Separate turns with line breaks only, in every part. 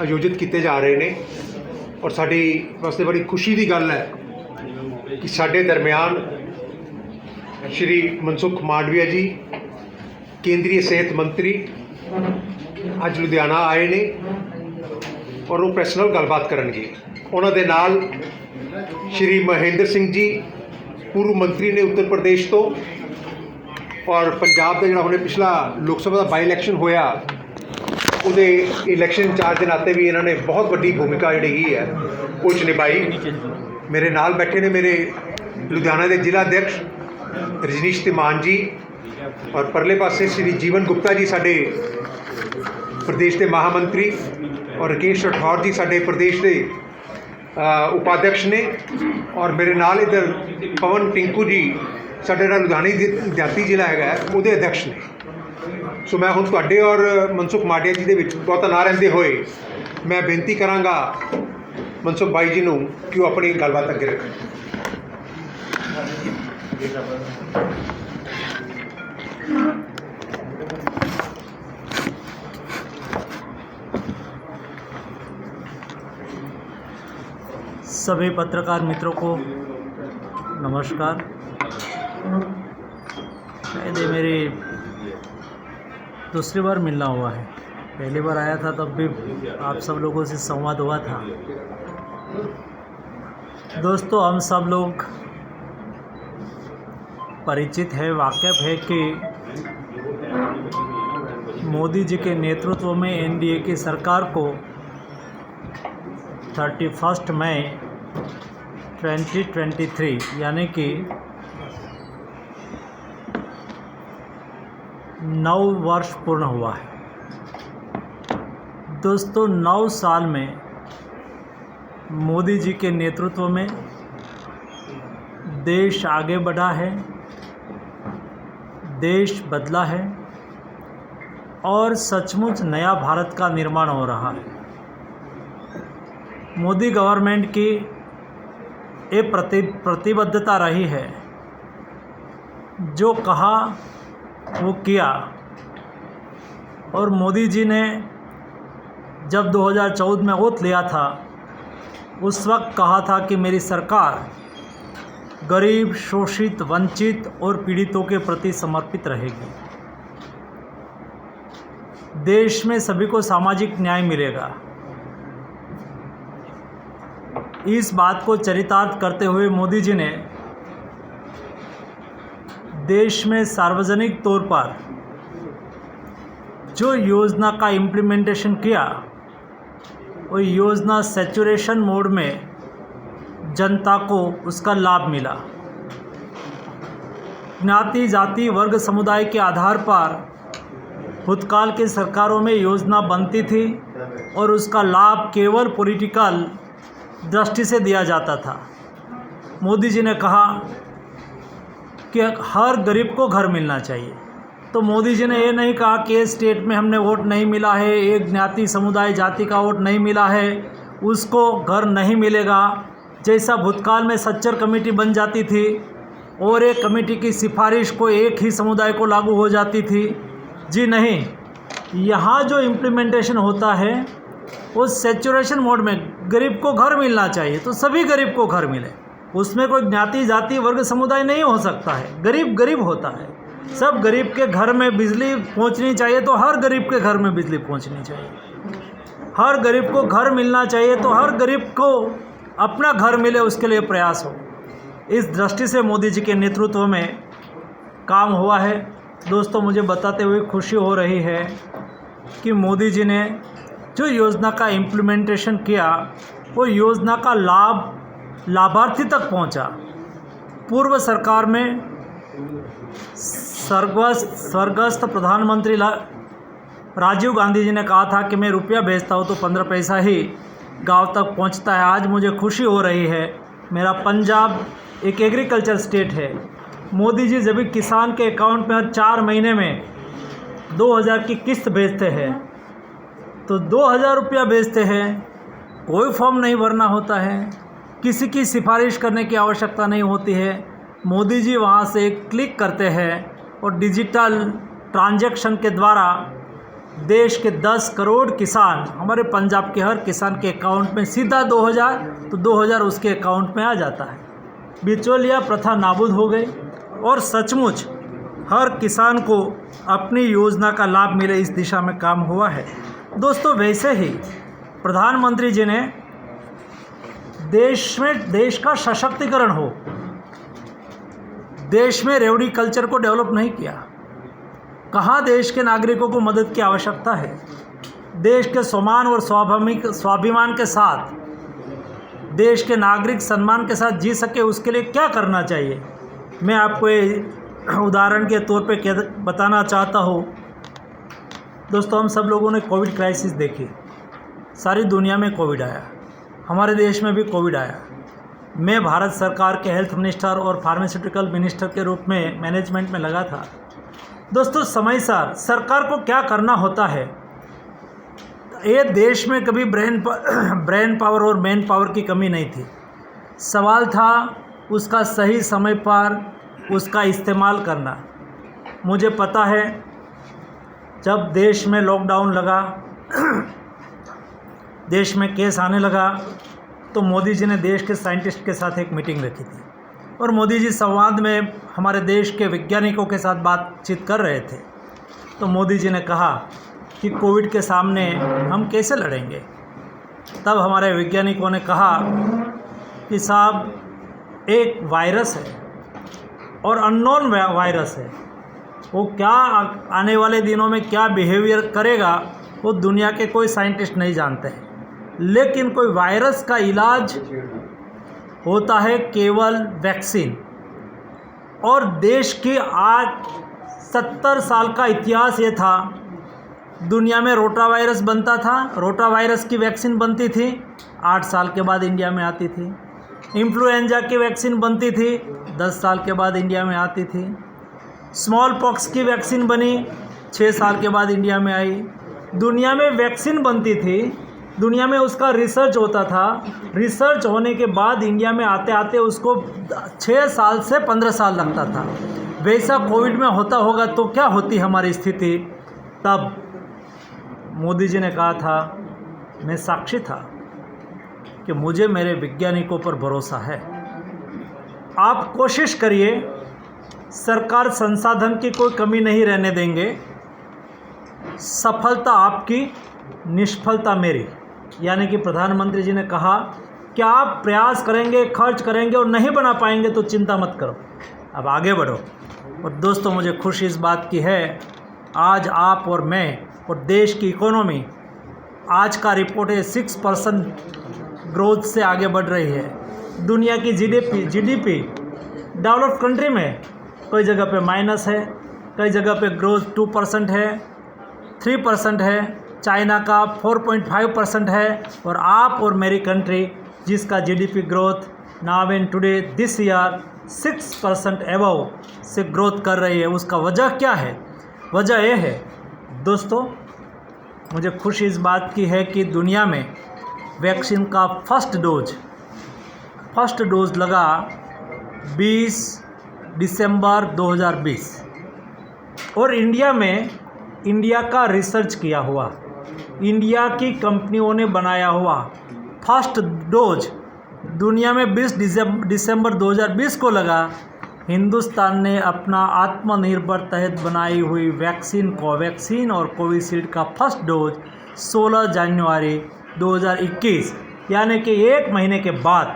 आयोजित किए जा रहे हैं और साड़ी वास्ते बड़ी खुशी की गल है कि साडे दरम्यान श्री मनसुख मांडविया जी केंद्रीय सेहत मंत्री अज लुधियाना आए ने और वो प्रैस नाल गलबात करनगे। उन्हां दे नाल श्री महेंद्र सिंह जी पूर्व मंत्री ने उत्तर प्रदेश तो और पंजाब का जिहड़ा हुणे पिछला लोक सभा का बाई इलैक्शन होया उहदे इलैक्शन इंचार्ज के नाते भी इन्होंने बहुत बड़ी भूमिका जिहड़ी है वो निभाई। मेरे नाल बैठे ने मेरे लुधियाना के जिला अध्यक्ष रजनीश तिमान जी और परले पासे श्री जीवन गुप्ता जी साडे प्रदेश के महामंत्री और राकेश राठौर जी साडे प्रदेश के उपाध्यक्ष ने और मेरे नाल इधर पवन टिंकू जी साडे लुधियाना जाति जिला है वो अध्यक्ष ने। सो मैं हुण तुहाडे और मनसुख मांडविया जी के बहुता ना रहिंदे होए मैं बेनती करांगा मनसुख भाई जी नूं कि वो अपनी गलबात अगे रखें।
सभी पत्रकार मित्रों को नमस्कार। शायद ये मेरी दूसरी बार मिलना हुआ है। पहली बार आया था तब भी आप सब लोगों से संवाद हुआ था। दोस्तों, हम सब लोग परिचित है, वाकिफ है कि मोदी जी के नेतृत्व में एनडीए की सरकार को 31 मई 2023 यानी कि 9 वर्ष पूर्ण हुआ है। दोस्तों, 9 साल में मोदी जी के नेतृत्व में देश आगे बढ़ा है, देश बदला है और सचमुच नया भारत का निर्माण हो रहा है। मोदी गवर्नमेंट की ये प्रतिबद्धता रही है, जो कहा वो किया। और मोदी जी ने जब 2014 में ओथ लिया था उस वक्त कहा था कि मेरी सरकार गरीब, शोषित, वंचित और पीड़ितों के प्रति समर्पित रहेगी। देश में सभी को सामाजिक न्याय मिलेगा। इस बात को चरितार्थ करते हुए मोदी जी ने देश में सार्वजनिक तौर पर जो योजना का इम्प्लीमेंटेशन किया वो योजना सैचुरेशन मोड में जनता को उसका लाभ मिला। ज्ञाति, जाति, वर्ग, समुदाय के आधार पर भूतकाल की सरकारों में योजना बनती थी और उसका लाभ केवल पॉलिटिकल दृष्टि से दिया जाता था। मोदी जी ने कहा कि हर गरीब को घर मिलना चाहिए। तो मोदी जी ने ये नहीं कहा कि इस स्टेट में हमने वोट नहीं मिला है, एक ज्ञाति, समुदाय, जाति का वोट नहीं मिला है, उसको घर नहीं मिलेगा। जैसा भूतकाल में सच्चर कमेटी बन जाती थी और एक कमेटी की सिफारिश को एक ही समुदाय को लागू हो जाती थी। जी नहीं, यहाँ जो इम्प्लीमेंटेशन होता है वो सैचुरेशन मोड में गरीब को घर मिलना चाहिए, तो सभी गरीब को घर मिले। उसमें कोई ज्ञाति, जाति, वर्ग, समुदाय नहीं हो सकता है। गरीब गरीब होता है। सब गरीब के घर में बिजली पहुंचनी चाहिए तो हर गरीब के घर में बिजली पहुंचनी चाहिए। हर गरीब को घर मिलना चाहिए तो हर गरीब को अपना घर मिले, उसके लिए प्रयास हो। इस दृष्टि से मोदी जी के नेतृत्व में काम हुआ है। दोस्तों, मुझे बताते हुए खुशी हो रही है कि मोदी जी ने जो योजना का इम्प्लीमेंटेशन किया वो योजना का लाभ लाभार्थी तक पहुंचा। पूर्व सरकार में स्वर्गस्थ प्रधानमंत्री राजीव गांधी जी ने कहा था कि मैं रुपया भेजता हूँ तो 15 पैसा ही गांव तक पहुंचता है। आज मुझे खुशी हो रही है, मेरा पंजाब एक एग्रीकल्चर स्टेट है। मोदी जी जब भी किसान के अकाउंट में हर 4 महीने में 2000 की किस्त भेजते हैं तो 2000 रुपया भेजते हैं। कोई फॉर्म नहीं भरना होता है, किसी की सिफारिश करने की आवश्यकता नहीं होती है। मोदी जी वहाँ से क्लिक करते हैं और डिजिटल ट्रांजैक्शन के द्वारा देश के 10 करोड़ किसान, हमारे पंजाब के हर किसान के अकाउंट में सीधा 2000 तो 2000 उसके अकाउंट में आ जाता है। बिचौलिया प्रथा नाबूद हो गई और सचमुच हर किसान को अपनी योजना का लाभ मिले, इस दिशा में काम हुआ है। दोस्तों, वैसे ही प्रधानमंत्री जी ने देश का सशक्तिकरण हो, देश में रेवड़ी कल्चर को डेवलप नहीं किया। कहाँ देश के नागरिकों को मदद की आवश्यकता है, देश के सम्मान और स्वाभिमान के साथ देश के नागरिक सम्मान के साथ जी सके, उसके लिए क्या करना चाहिए। मैं आपको ये उदाहरण के तौर पे बताना चाहता हूँ। दोस्तों, हम सब लोगों ने कोविड क्राइसिस देखी, सारी दुनिया में कोविड आया, हमारे देश में भी कोविड आया। मैं भारत सरकार के हेल्थ मिनिस्टर और फार्मास्यूटिकल मिनिस्टर के रूप में मैनेजमेंट में लगा था। दोस्तों, समय सार सरकार को क्या करना होता है, ये देश में कभी ब्रेन पावर और मैन पावर की कमी नहीं थी। सवाल था उसका सही समय पर उसका इस्तेमाल करना। मुझे पता है जब देश में लॉकडाउन लगा, देश में केस आने लगा, तो मोदी जी ने देश के साइंटिस्ट के साथ एक मीटिंग रखी थी और मोदी जी संवाद में हमारे देश के वैज्ञानिकों के साथ बातचीत कर रहे थे। तो मोदी जी ने कहा कि कोविड के सामने हम कैसे लड़ेंगे। तब हमारे वैज्ञानिकों ने कहा कि साहब, एक वायरस है और अननोन वायरस है, वो क्या आने वाले दिनों में क्या बिहेवियर करेगा वो दुनिया के कोई साइंटिस्ट नहीं जानते हैं। लेकिन कोई वायरस का इलाज होता है केवल वैक्सीन। और देश की आज 70 साल का इतिहास ये था, दुनिया में रोटा वायरस बनता था, रोटा वायरस की वैक्सीन बनती थी, 8 साल के बाद इंडिया में आती थी। इन्फ्लुएंजा की वैक्सीन बनती थी, 10 साल के बाद इंडिया में आती थी। स्मॉल पॉक्स की वैक्सीन बनी, 6 साल के बाद इंडिया में आई। दुनिया में वैक्सीन बनती थी, दुनिया में उसका रिसर्च होता था, रिसर्च होने के बाद इंडिया में आते आते उसको 6 साल से 15 साल लगता था। वैसा कोविड में होता होगा तो क्या होती हमारी स्थिति। तब मोदी जी ने कहा था, मैं साक्षी था कि मुझे मेरे वैज्ञानिकों पर भरोसा है। आप कोशिश करिए, सरकार संसाधन की कोई कमी नहीं रहने देंगे। सफलता आपकी, निष्फलता मेरी। यानी कि प्रधानमंत्री जी ने कहा कि आप प्रयास करेंगे, खर्च करेंगे और नहीं बना पाएंगे तो चिंता मत करो, अब आगे बढ़ो। और दोस्तों, मुझे खुशी इस बात की है, आज आप और मैं और देश की इकोनॉमी आज का रिपोर्ट है 6% ग्रोथ से आगे बढ़ रही है। दुनिया की जीडीपी डेवलप्ड कंट्री में कई जगह पे माइनस है, कई जगह पे ग्रोथ 2% है, 3% है, चाइना का 4.5% है। और आप और मेरी कंट्री जिसका GDP growth now and today this year 6% above से ग्रोथ कर रही है, उसका वजह क्या है? वजह यह है दोस्तों, मुझे खुशी इस बात की है कि दुनिया में वैक्सीन का फर्स्ट डोज लगा 20 दिसंबर 2020 और इंडिया का रिसर्च किया हुआ, इंडिया की कंपनियों ने बनाया हुआ फर्स्ट डोज दुनिया में 20 दिसंबर 2020 को लगा। हिंदुस्तान ने अपना आत्मनिर्भर तहत बनाई हुई वैक्सीन कोवैक्सीन और कोविशील्ड का फर्स्ट डोज 16 जनवरी 2021 यानी कि 1 महीने के बाद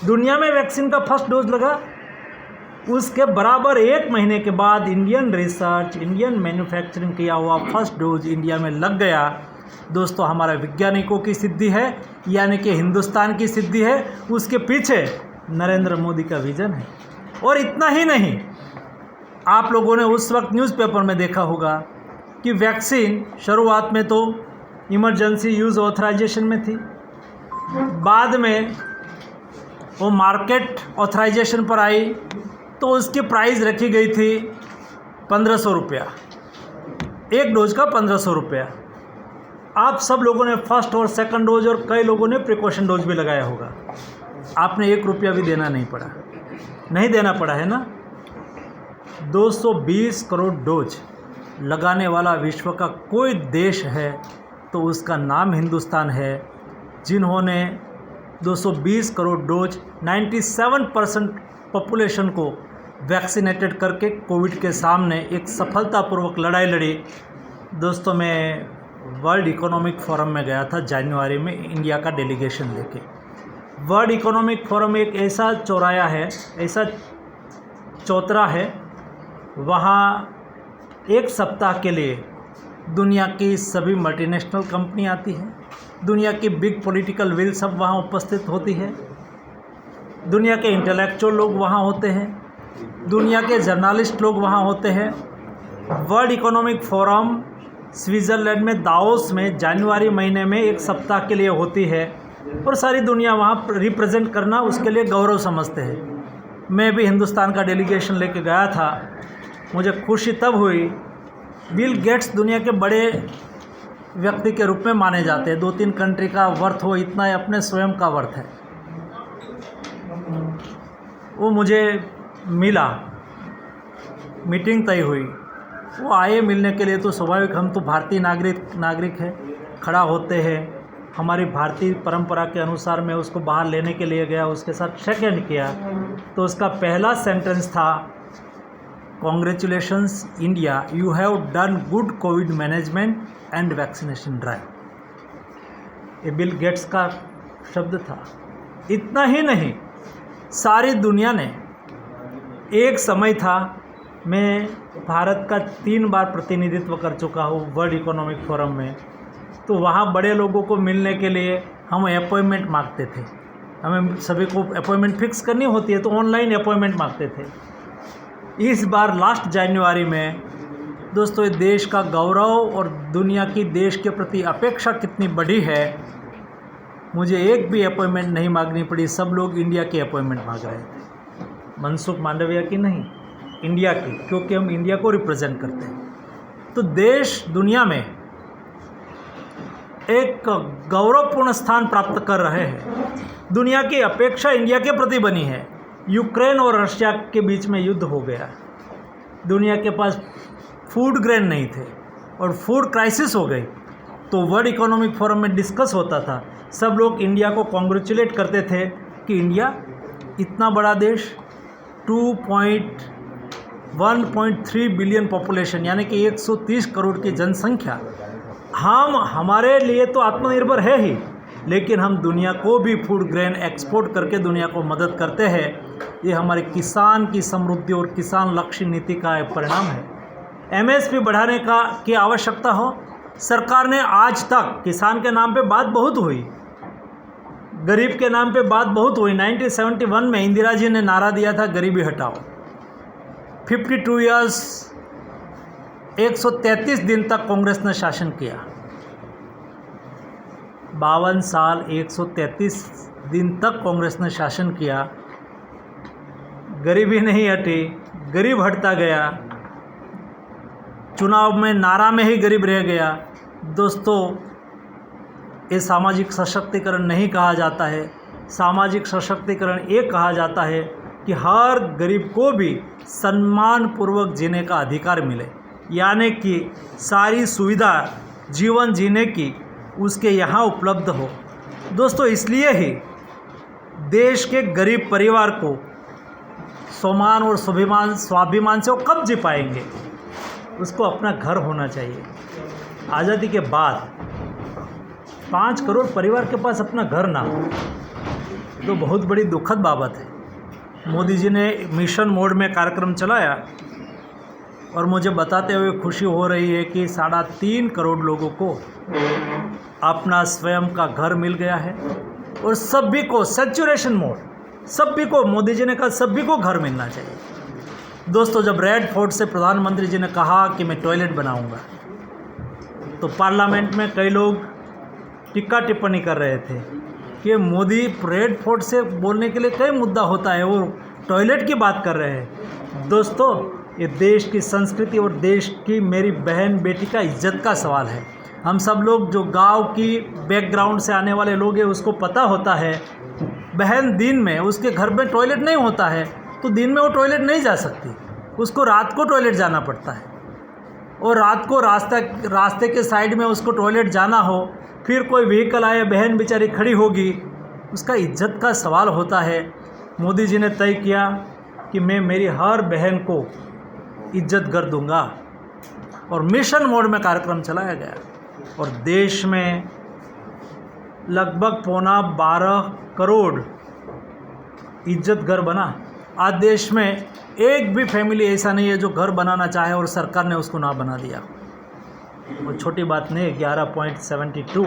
दुनिया में वैक्सीन का फर्स्ट डोज लगा। उसके बराबर 1 महीने के बाद इंडियन रिसर्च, इंडियन मैन्युफैक्चरिंग किया हुआ फर्स्ट डोज इंडिया में लग गया। दोस्तों, हमारा वैज्ञानिकों की सिद्धि है, यानी कि हिंदुस्तान की सिद्धि है। उसके पीछे नरेंद्र मोदी का विजन है। और इतना ही नहीं, आप लोगों ने उस वक्त न्यूज़पेपर में देखा होगा कि वैक्सीन शुरुआत में तो इमरजेंसी यूज़ ऑथराइजेशन में थी, बाद में वो मार्केट ऑथराइजेशन पर आई तो उसकी प्राइस रखी गई थी 1500 रुपया, एक डोज का 1500 रुपया। आप सब लोगों ने फर्स्ट और सेकंड डोज और कई लोगों ने प्रिकॉशन डोज भी लगाया होगा। आपने 1 रुपया भी देना नहीं देना पड़ा है ना। 220 करोड़ डोज लगाने वाला विश्व का कोई देश है तो उसका नाम हिंदुस्तान है, जिन्होंने 220 करोड़ डोज 97% पॉपुलेशन को वैक्सीनेटेड करके कोविड के सामने एक सफलतापूर्वक लड़ाई लड़ी। दोस्तों, मैं वर्ल्ड इकोनॉमिक फोरम में गया था जनवरी में इंडिया का डेलीगेशन लेके। वर्ल्ड इकोनॉमिक फोरम एक ऐसा चौराया है, ऐसा चौतरा है, वहाँ एक सप्ताह के लिए दुनिया की सभी मल्टीनेशनल कंपनी आती है, दुनिया की बिग पॉलिटिकल विल सब वहाँ उपस्थित होती है, दुनिया के इंटेलेक्चुअल लोग वहाँ होते हैं, दुनिया के जर्नलिस्ट लोग वहाँ होते हैं। वर्ल्ड इकोनॉमिक फोरम स्विट्ज़रलैंड में दाओस में जनवरी महीने में एक सप्ताह के लिए होती है और सारी दुनिया वहाँ रिप्रेजेंट करना उसके लिए गौरव समझते हैं। मैं भी हिंदुस्तान का डेलीगेशन लेके गया था। मुझे खुशी तब हुई, बिल गेट्स दुनिया के बड़े व्यक्ति के रूप में माने जाते हैं, 2-3 कंट्री का वर्थ हो इतना ही अपने स्वयं का वर्थ है। वो मुझे मिला, मीटिंग तय हुई, वो आए मिलने के लिए। तो स्वाभाविक, हम तो भारतीय नागरिक हैं, खड़ा होते हैं। हमारी भारतीय परंपरा के अनुसार मैं उसको बाहर लेने के लिए गया, उसके साथ शेक हैंड किया तो उसका पहला सेंटेंस था, congratulations India, you have done good Covid management and vaccination drive. ये बिल गेट्स का शब्द था। इतना ही नहीं, सारी दुनिया ने, एक समय था, मैं भारत का 3 बार प्रतिनिधित्व कर चुका हूँ वर्ल्ड इकोनॉमिक फोरम में, तो वहाँ बड़े लोगों को मिलने के लिए हम अपॉइंटमेंट मांगते थे। हमें सभी को अपॉइंटमेंट फिक्स करनी होती है तो ऑनलाइन अपॉइंटमेंट मांगते थे। इस बार लास्ट जनवरी में दोस्तों, ये देश का गौरव और दुनिया की देश के प्रति अपेक्षा कितनी बड़ी है, मुझे एक भी अपॉइंटमेंट नहीं मांगनी पड़ी। सब लोग इंडिया की अपॉइंटमेंट मांग रहे थे, मनसुख मांडविया की नहीं, इंडिया की, क्योंकि हम इंडिया को रिप्रेजेंट करते हैं। तो देश दुनिया में एक गौरवपूर्ण स्थान प्राप्त कर रहे हैं। दुनिया की अपेक्षा इंडिया के प्रति बनी है। यूक्रेन और रशिया के बीच में युद्ध हो गया, दुनिया के पास फूड ग्रेन नहीं थे और फूड क्राइसिस हो गई। तो वर्ल्ड इकोनॉमिक फोरम में डिस्कस होता था, सब लोग इंडिया को कॉन्ग्रेचुलेट करते थे कि इंडिया इतना बड़ा देश, 1.3 बिलियन पॉपुलेशन, यानी कि 130 करोड़ की जनसंख्या, हमारे लिए तो आत्मनिर्भर है ही, लेकिन हम दुनिया को भी फूड ग्रेन एक्सपोर्ट करके दुनिया को मदद करते हैं। ये हमारे किसान की समृद्धि और किसान लक्ष्य नीति का एक परिणाम है। एमएसपी बढ़ाने की आवश्यकता हो, सरकार ने आज तक किसान के नाम पे बात बहुत हुई, गरीब के नाम पे बात बहुत हुई। 1971 में इंदिरा जी ने नारा दिया था, गरीबी हटाओ। 52 ईयर्स, 133 दिन तक कांग्रेस ने शासन किया। 52 साल 133 दिन तक कांग्रेस ने शासन किया, गरीबी नहीं हटी, गरीब हटता गया, चुनाव में नारा में ही गरीब रह गया। दोस्तों, ये सामाजिक सशक्तिकरण नहीं कहा जाता है। सामाजिक सशक्तिकरण ये कहा जाता है कि हर गरीब को भी सम्मानपूर्वक जीने का अधिकार मिले, यानी कि सारी सुविधा जीवन जीने की उसके यहाँ उपलब्ध हो। दोस्तों, इसलिए ही देश के गरीब परिवार को सम्मान और स्वाभिमान से वो कब जी पाएंगे? उसको अपना घर होना चाहिए। आज़ादी के बाद 5 करोड़ परिवार के पास अपना घर ना हो तो बहुत बड़ी दुखद बाबत है। मोदी जी ने मिशन मोड में कार्यक्रम चलाया और मुझे बताते हुए खुशी हो रही है कि 3.5 करोड़ लोगों को अपना स्वयं का घर मिल गया है और सभी को सैचुरेशन मोड, सभी को, मोदी जी ने कहा सभी को घर मिलना चाहिए। दोस्तों, जब रेड फोर्ट से प्रधानमंत्री जी ने कहा कि मैं टॉयलेट बनाऊंगा, तो पार्लियामेंट में कई लोग टिक्का टिप्पणी कर रहे थे कि मोदी रेड फोर्ट से बोलने के लिए कई मुद्दा होता है, वो टॉयलेट की बात कर रहे हैं। दोस्तों, ये देश की संस्कृति और देश की मेरी बहन बेटी का इज्जत का सवाल है। हम सब लोग जो गांव की बैकग्राउंड से आने वाले लोग हैं उसको पता होता है, बहन दिन में उसके घर में टॉयलेट नहीं होता है तो दिन में वो टॉयलेट नहीं जा सकती, उसको रात को टॉयलेट जाना पड़ता है। और रात को रास्ते के साइड में उसको टॉयलेट जाना हो, फिर कोई व्हीकल आए, बहन बेचारी खड़ी होगी, उसका इज्जत का सवाल होता है। मोदी जी ने तय किया कि मैं मेरी हर बहन को इज्जत कर दूंगा और मिशन मोड में कार्यक्रम चलाया गया और देश में लगभग 12.25 करोड़ इज्जत घर बना। आज देश में एक भी फैमिली ऐसा नहीं है जो घर बनाना चाहे और सरकार ने उसको ना बना दिया। वो छोटी बात नहीं, 11.72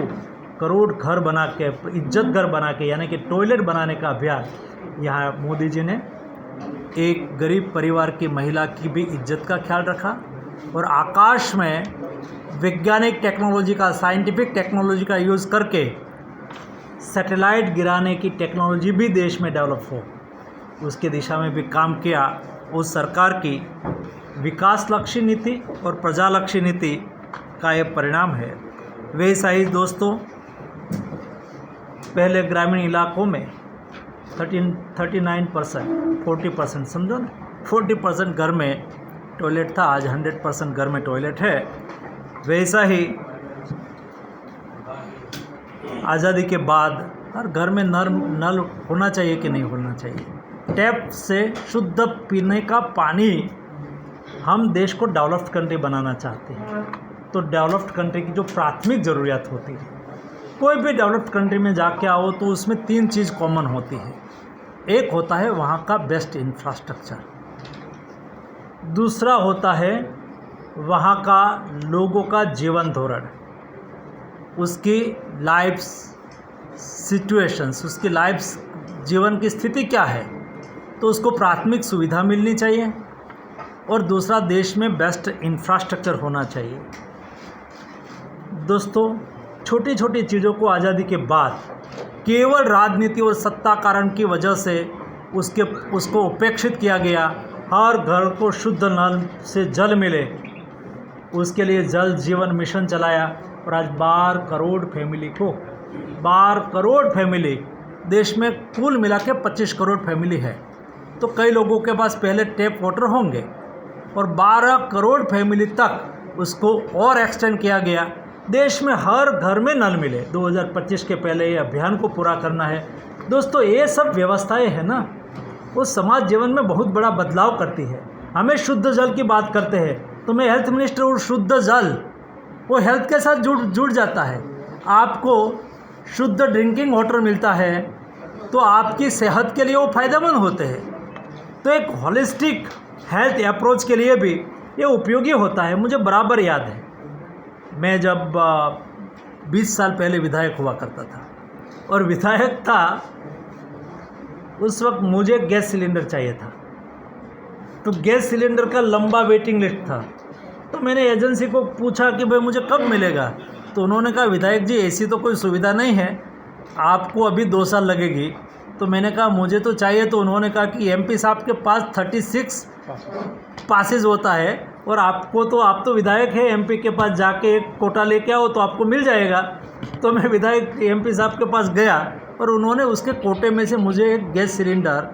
करोड़ घर बना के, इज्जत घर बना के, यानी कि टॉयलेट बनाने का अभियान यहाँ मोदी जी ने एक गरीब परिवार की महिला की भी इज्जत का ख्याल रखा और आकाश में वैज्ञानिक टेक्नोलॉजी का, साइंटिफिक टेक्नोलॉजी का यूज़ करके सैटेलाइट गिराने की टेक्नोलॉजी भी देश में डेवलप हो, उसके दिशा में भी काम किया। उस सरकार की विकास लक्ष्य नीति और प्रजालक्षी नीति का ये परिणाम है। वैसा ही दोस्तों, पहले ग्रामीण इलाकों में 39%, 40% समझो ना, 40% घर में टॉयलेट था, आज 100% घर में टॉयलेट है। वैसा ही आज़ादी के बाद हर घर में नल होना चाहिए कि नहीं होना चाहिए। टैप से शुद्ध पीने का पानी हम देश को डेवलप्ड कंट्री बनाना चाहते हैं, तो डेवलप्ड कंट्री की जो प्राथमिक ज़रूरियात होती है, कोई भी डेवलप्ड कंट्री में जाके आओ तो उसमें 3 चीज़ कॉमन होती है। एक होता है वहाँ का बेस्ट इंफ्रास्ट्रक्चर, दूसरा होता है वहाँ का लोगों का जीवन धोरण, उसकी लाइफ सिचुएशंस, उसकी लाइफ जीवन की स्थिति क्या है, तो उसको प्राथमिक सुविधा मिलनी चाहिए। और दूसरा, देश में बेस्ट इंफ्रास्ट्रक्चर होना चाहिए। दोस्तों, छोटी छोटी चीज़ों को आज़ादी के बाद केवल राजनीति और सत्ता कारण की वजह से उसको उपेक्षित किया गया। हर घर को शुद्ध नल से जल मिले, उसके लिए जल जीवन मिशन चलाया और आज 12 करोड़ फैमिली देश में कुल मिला के 25 करोड़ फैमिली है। तो कई लोगों के पास पहले टैप वाटर होंगे और 12 करोड़ फैमिली तक उसको और एक्सटेंड किया गया। देश में हर घर में नल मिले। 2025 के पहले ये अभियान को पूरा करना है। दोस्तों, ये सब व्यवस्थाएं है ना, वो समाज जीवन में बहुत बड़ा बदलाव करती है। हमें शुद्ध जल की बात करते हैं तो मैं हेल्थ मिनिस्टर और शुद्ध जल वो हेल्थ के साथ जुड़ जाता है। आपको शुद्ध ड्रिंकिंग वाटर मिलता है तो आपकी सेहत के लिए वो फ़ायदेमंद होते हैं। तो एक होलिस्टिक हेल्थ अप्रोच के लिए भी ये उपयोगी होता है। मुझे बराबर याद है, मैं जब 20 साल पहले विधायक हुआ करता था और विधायक था, उस वक्त मुझे गैस सिलेंडर चाहिए था। तो गैस सिलेंडर का लंबा वेटिंग लिस्ट था। तो मैंने एजेंसी को पूछा कि भाई मुझे कब मिलेगा, तो उन्होंने कहा विधायक जी ऐसी तो कोई सुविधा नहीं है, आपको अभी 2 साल लगेगी। तो मैंने कहा मुझे तो चाहिए। तो उन्होंने कहा कि एमपी साहब के पास 36 पासेज होता है और आप तो विधायक है, एमपी के पास जाके एक कोटा लेके आओ तो आपको मिल जाएगा। तो मैं विधायक एमपी साहब के पास गया और उन्होंने उसके कोटे में से मुझे एक गैस सिलेंडर,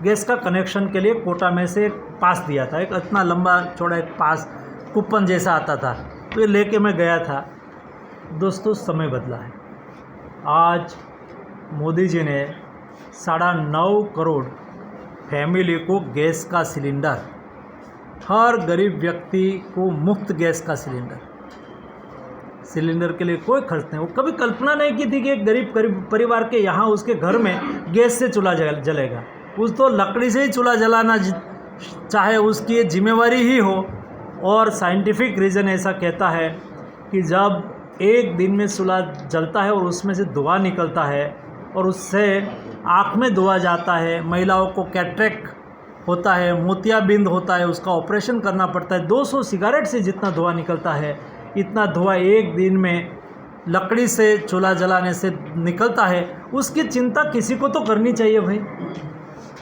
गैस का कनेक्शन के लिए कोटा में से एक पास दिया था। एक इतना लंबा चौड़ा एक पास कूपन जैसा आता था, तो ये लेके मैं गया था। दोस्तों, समय बदला है। आज मोदी जी ने 9.5 करोड़ फैमिली को गैस का सिलेंडर, हर गरीब व्यक्ति को मुफ्त गैस का सिलेंडर के लिए कोई खर्च नहीं। वो कभी कल्पना नहीं की थी कि एक गरीब परिवार के यहाँ उसके घर में गैस से चूल्हा जलेगा। उस तो लकड़ी से ही चूल्हा जलाना चाहे उसकी ये जिम्मेवारी ही हो। और साइंटिफिक रीज़न ऐसा कहता है कि जब एक दिन में चूल्हा जलता है और उसमें से धुआं निकलता है और उससे आँख में धुआं जाता है, महिलाओं को कैटरेक्ट होता है, मोतियाबिंद होता है, उसका ऑपरेशन करना पड़ता है। 200 सिगारेट से जितना धुआं निकलता है, इतना धुआं एक दिन में लकड़ी से चूल्हा जलाने से निकलता है। उसकी चिंता किसी को तो करनी चाहिए भाई।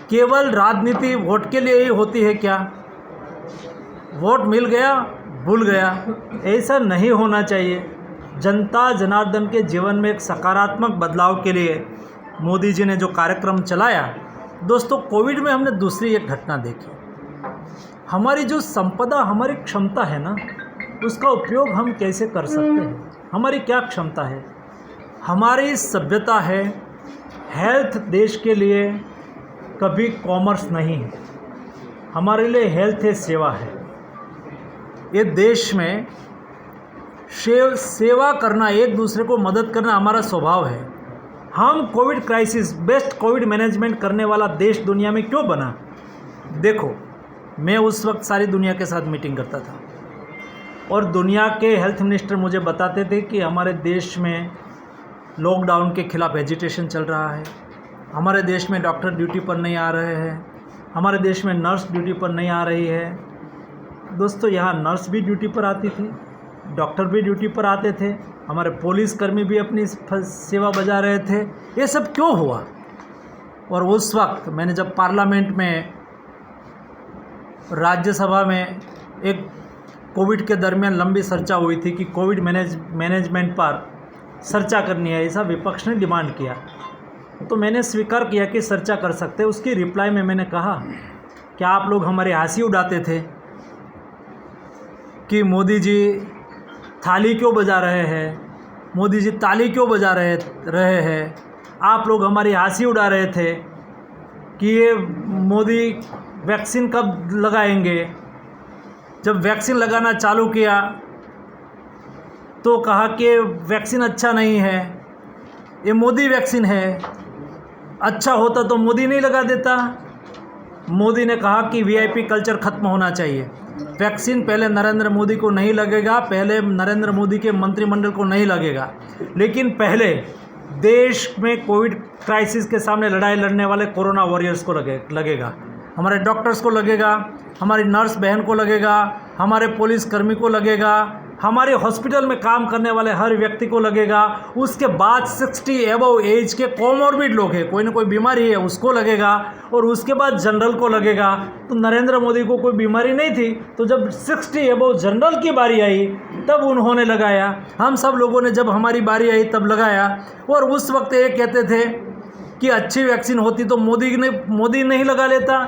केवल राजनीति वोट के लिए ही होती है क्या? वोट मिल गया भूल गया, ऐसा नहीं होना चाहिए। जनता जनार्दन के जीवन में एक सकारात्मक बदलाव के लिए मोदी जी ने जो कार्यक्रम चलाया, दोस्तों कोविड में हमने दूसरी एक घटना देखी। हमारी जो संपदा, हमारी क्षमता है ना, उसका उपयोग हम कैसे कर सकते हैं, हमारी क्या क्षमता है। हमारी सभ्यता है, हेल्थ देश के लिए कभी कॉमर्स नहीं है, हमारे लिए हेल्थ है, सेवा है। ये देश में सेवा करना, एक दूसरे को मदद करना हमारा स्वभाव है। हम Covid crisis best Covid management करने वाला देश दुनिया में क्यों बना? देखो, मैं उस वक्त सारी दुनिया के साथ मीटिंग करता था और दुनिया के हेल्थ मिनिस्टर मुझे बताते थे कि हमारे देश में लॉकडाउन के खिलाफ एजिटेशन चल रहा है, हमारे देश में डॉक्टर ड्यूटी पर नहीं आ रहे हैं, हमारे देश में नर्स ड्यूटी पर नहीं आ रही है। दोस्तों, यहाँ नर्स भी ड्यूटी पर आती थी, डॉक्टर भी ड्यूटी पर आते थे, हमारे पुलिसकर्मी भी अपनी सेवा बजा रहे थे। ये सब क्यों हुआ? और उस वक्त मैंने जब पार्लियामेंट में, राज्यसभा में एक कोविड के दरमियान लंबी चर्चा हुई थी कि कोविड मैनेजमेंट पर चर्चा करनी है, ऐसा विपक्ष ने डिमांड किया, तो मैंने स्वीकार किया कि चर्चा कर सकते। उसकी रिप्लाई में मैंने कहा कि आप लोग हमारी हंसी उड़ाते थे कि मोदी जी थाली क्यों बजा रहे हैं, मोदी जी ताली क्यों बजा रहे हैं। आप लोग हमारी हंसी उड़ा रहे थे कि ये मोदी वैक्सीन कब लगाएंगे। जब वैक्सीन लगाना चालू किया तो कहा कि वैक्सीन अच्छा नहीं है, ये मोदी वैक्सीन है, अच्छा होता तो मोदी नहीं लगा देता। मोदी ने कहा कि वीआईपी कल्चर ख़त्म होना चाहिए, वैक्सीन पहले नरेंद्र मोदी को नहीं लगेगा, पहले नरेंद्र मोदी के मंत्रिमंडल को नहीं लगेगा, लेकिन पहले देश में कोविड क्राइसिस के सामने लड़ाई लड़ने वाले कोरोना वॉरियर्स को लगेगा, हमारे डॉक्टर्स को लगेगा, हमारी नर्स बहन को लगेगा, हमारे पुलिसकर्मी को लगेगा, हमारे हॉस्पिटल में काम करने वाले हर व्यक्ति को लगेगा। उसके बाद 60 एबव एज के कोमॉर्बिड लोग हैं, कोई ना कोई बीमारी है, उसको लगेगा, और उसके बाद जनरल को लगेगा। तो नरेंद्र मोदी को कोई बीमारी नहीं थी, तो जब 60 एबव जनरल की बारी आई तब उन्होंने लगाया। हम सब लोगों ने जब हमारी बारी आई तब लगाया। और उस वक्त ये कहते थे कि अच्छी वैक्सीन होती तो मोदी नहीं लगा लेता।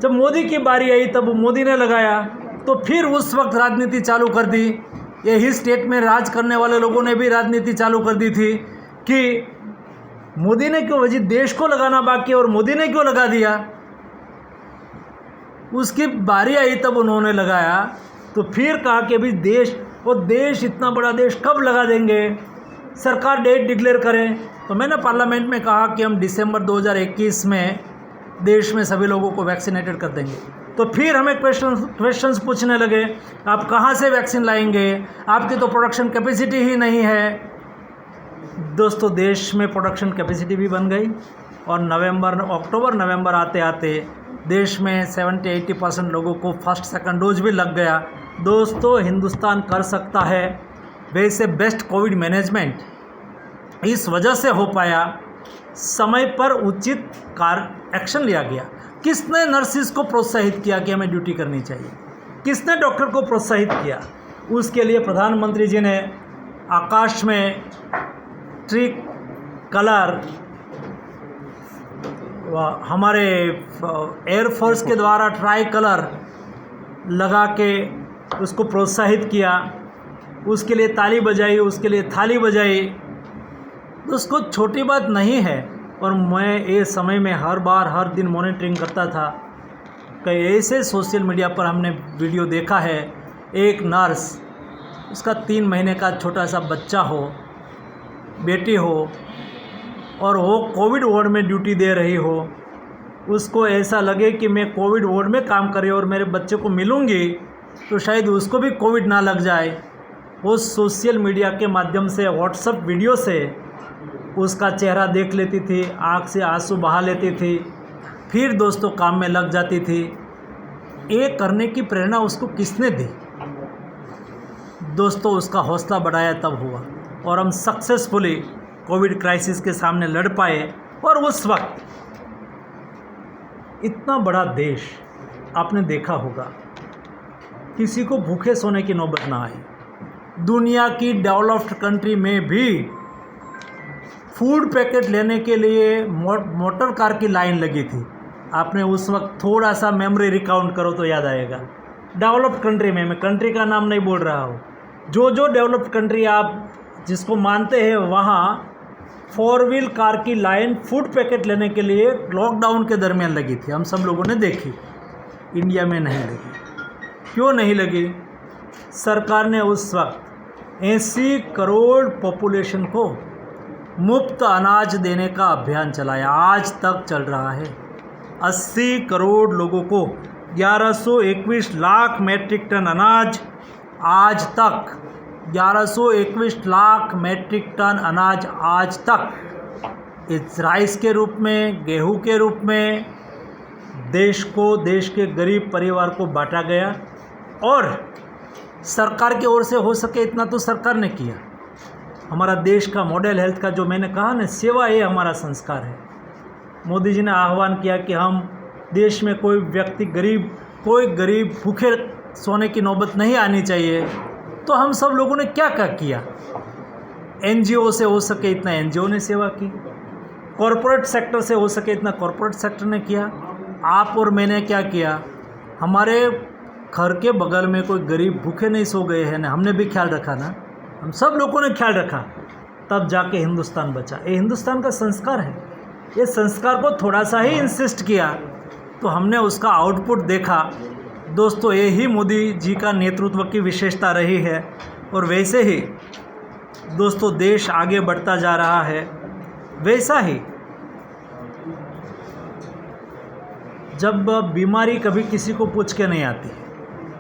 जब मोदी की बारी आई तब मोदी ने लगाया, तो फिर उस वक्त राजनीति चालू कर दी। यही स्टेट में राज करने वाले लोगों ने भी राजनीति चालू कर दी थी कि मोदी ने क्यों, वजह देश को लगाना बाकी और मोदी ने क्यों लगा दिया। उसकी बारी आई तब उन्होंने लगाया, तो फिर कहा कि अभी देश इतना बड़ा देश कब लगा देंगे, सरकार डेट डिक्लेयर करें। तो मैंने पार्लियामेंट में कहा कि हम दिसंबर 2021 में देश में सभी लोगों को वैक्सीनेटेड कर देंगे। तो फिर हमें क्वेश्चंस पूछने लगे, आप कहाँ से वैक्सीन लाएंगे, आपकी तो प्रोडक्शन कैपेसिटी ही नहीं है। दोस्तों, देश में प्रोडक्शन कैपेसिटी भी बन गई और अक्टूबर नवंबर आते आते देश में 70-80% लोगों को फर्स्ट सेकंड डोज भी लग गया। दोस्तों, हिंदुस्तान कर सकता है। वैसे बेस्ट कोविड मैनेजमेंट इस वजह से हो पाया, समय पर उचित एक्शन लिया गया। किसने नर्सिस को प्रोत्साहित किया कि हमें ड्यूटी करनी चाहिए, किसने डॉक्टर को प्रोत्साहित किया? उसके लिए प्रधानमंत्री जी ने आकाश में ट्री कलर, हमारे एयरफोर्स के द्वारा ट्राई कलर लगा के उसको प्रोत्साहित किया, उसके लिए ताली बजाई, उसके लिए थाली बजाई। तो उसको छोटी बात नहीं है। और मैं ये समय में हर दिन मॉनिटरिंग करता था। कई ऐसे सोशल मीडिया पर हमने वीडियो देखा है, एक नर्स, उसका 3 महीने का छोटा सा बच्चा हो, बेटी हो, और वो कोविड वार्ड में ड्यूटी दे रही हो, उसको ऐसा लगे कि मैं कोविड वार्ड में काम कर रही हूँ और मेरे बच्चे को मिलूँगी तो शायद उसको भी कोविड ना लग जाए। वो सोशल मीडिया के माध्यम से, व्हाट्सएप वीडियो से उसका चेहरा देख लेती थी, आँख से आंसू बहा लेती थी, फिर दोस्तों काम में लग जाती थी। ये करने की प्रेरणा उसको किसने दी? दोस्तों, उसका हौसला बढ़ाया तब हुआ और हम सक्सेसफुली कोविड क्राइसिस के सामने लड़ पाए। और उस वक्त इतना बड़ा देश, आपने देखा होगा, किसी को भूखे सोने की नौबत ना आई। दुनिया की डेवलप्ड कंट्री में भी फूड पैकेट लेने के लिए मोटर कार की लाइन लगी थी। आपने उस वक्त थोड़ा सा मेमोरी रिकाउंट करो तो याद आएगा। डेवलप्ड कंट्री में, मैं कंट्री का नाम नहीं बोल रहा हूँ, जो डेवलप्ड कंट्री आप जिसको मानते हैं, वहाँ 4 व्हील कार की लाइन फूड पैकेट लेने के लिए लॉकडाउन के दरमियान लगी थी। हम सब लोगों ने देखी। इंडिया में नहीं लगी। क्यों नहीं लगी? सरकार ने उस वक्त 80 करोड़ पॉपुलेशन को मुफ्त अनाज देने का अभियान चलाया। आज तक चल रहा है। 80 करोड़ लोगों को 1121 लाख मैट्रिक टन अनाज, आज तक 1121 लाख मैट्रिक टन अनाज आज तक इस राइस के रूप में, गेहूं के रूप में देश के गरीब परिवार को बांटा गया। और सरकार की ओर से हो सके इतना तो सरकार ने किया। हमारा देश का मॉडल हेल्थ का जो मैंने कहा ना, सेवा ये हमारा संस्कार है। मोदी जी ने आह्वान किया कि हम देश में कोई व्यक्ति कोई गरीब भूखे सोने की नौबत नहीं आनी चाहिए। तो हम सब लोगों ने क्या किया? एनजीओ से हो सके इतना एनजीओ ने सेवा की, कॉरपोरेट सेक्टर से हो सके इतना कॉरपोरेट सेक्टर ने किया। आप और मैंने क्या किया? हमारे घर के बगल में कोई गरीब भूखे नहीं सो गए हैं ना, हमने भी ख्याल रखा ना, हम सब लोगों ने ख्याल रखा, तब जाके हिंदुस्तान बचा। ये हिंदुस्तान का संस्कार है। ये संस्कार को थोड़ा सा ही इंसिस्ट किया तो हमने उसका आउटपुट देखा। दोस्तों, यही मोदी जी का नेतृत्व की विशेषता रही है। और वैसे ही दोस्तों देश आगे बढ़ता जा रहा है। वैसा ही जब बीमारी कभी किसी को पूछ के नहीं आती,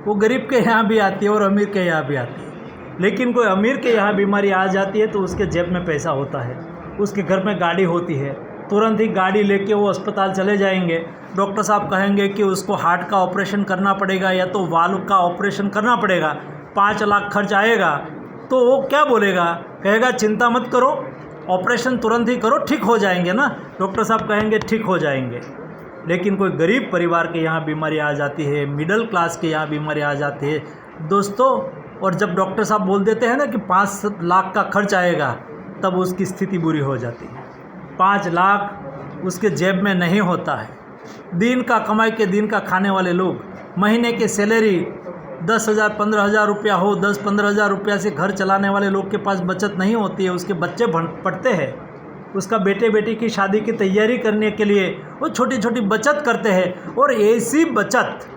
वो गरीब के यहाँ भी आती है और अमीर के यहाँ भी आती है। लेकिन कोई अमीर के यहाँ बीमारी आ जाती है तो उसके जेब में पैसा होता है, उसके घर में गाड़ी होती है, तुरंत ही गाड़ी लेके वो अस्पताल चले जाएंगे। डॉक्टर साहब कहेंगे कि उसको हार्ट का ऑपरेशन करना पड़ेगा या तो वाल्व का ऑपरेशन करना पड़ेगा, 5 लाख खर्च आएगा। तो वो क्या बोलेगा? कहेगा चिंता मत करो, ऑपरेशन तुरंत ही करो, ठीक हो जाएंगे ना। डॉक्टर साहब कहेंगे ठीक हो जाएंगे। लेकिन कोई गरीब परिवार के यहाँ बीमारी आ जाती है, मिडिल क्लास के यहाँ बीमारी आ जाती है दोस्तों, और जब डॉक्टर साहब बोल देते हैं ना कि 5 लाख का खर्च आएगा, तब उसकी स्थिति बुरी हो जाती है। 5 लाख उसके जेब में नहीं होता है। दिन का कमाई के दिन का खाने वाले लोग, महीने की सैलरी 10,000 15,000 रुपया हो, 10-15,000 रुपया से घर चलाने वाले लोग के पास बचत नहीं होती है। उसके बच्चे पढ़ते हैं, उसका बेटे बेटी की शादी की तैयारी करने के लिए वो छोटी छोटी बचत करते हैं। और ऐसी बचत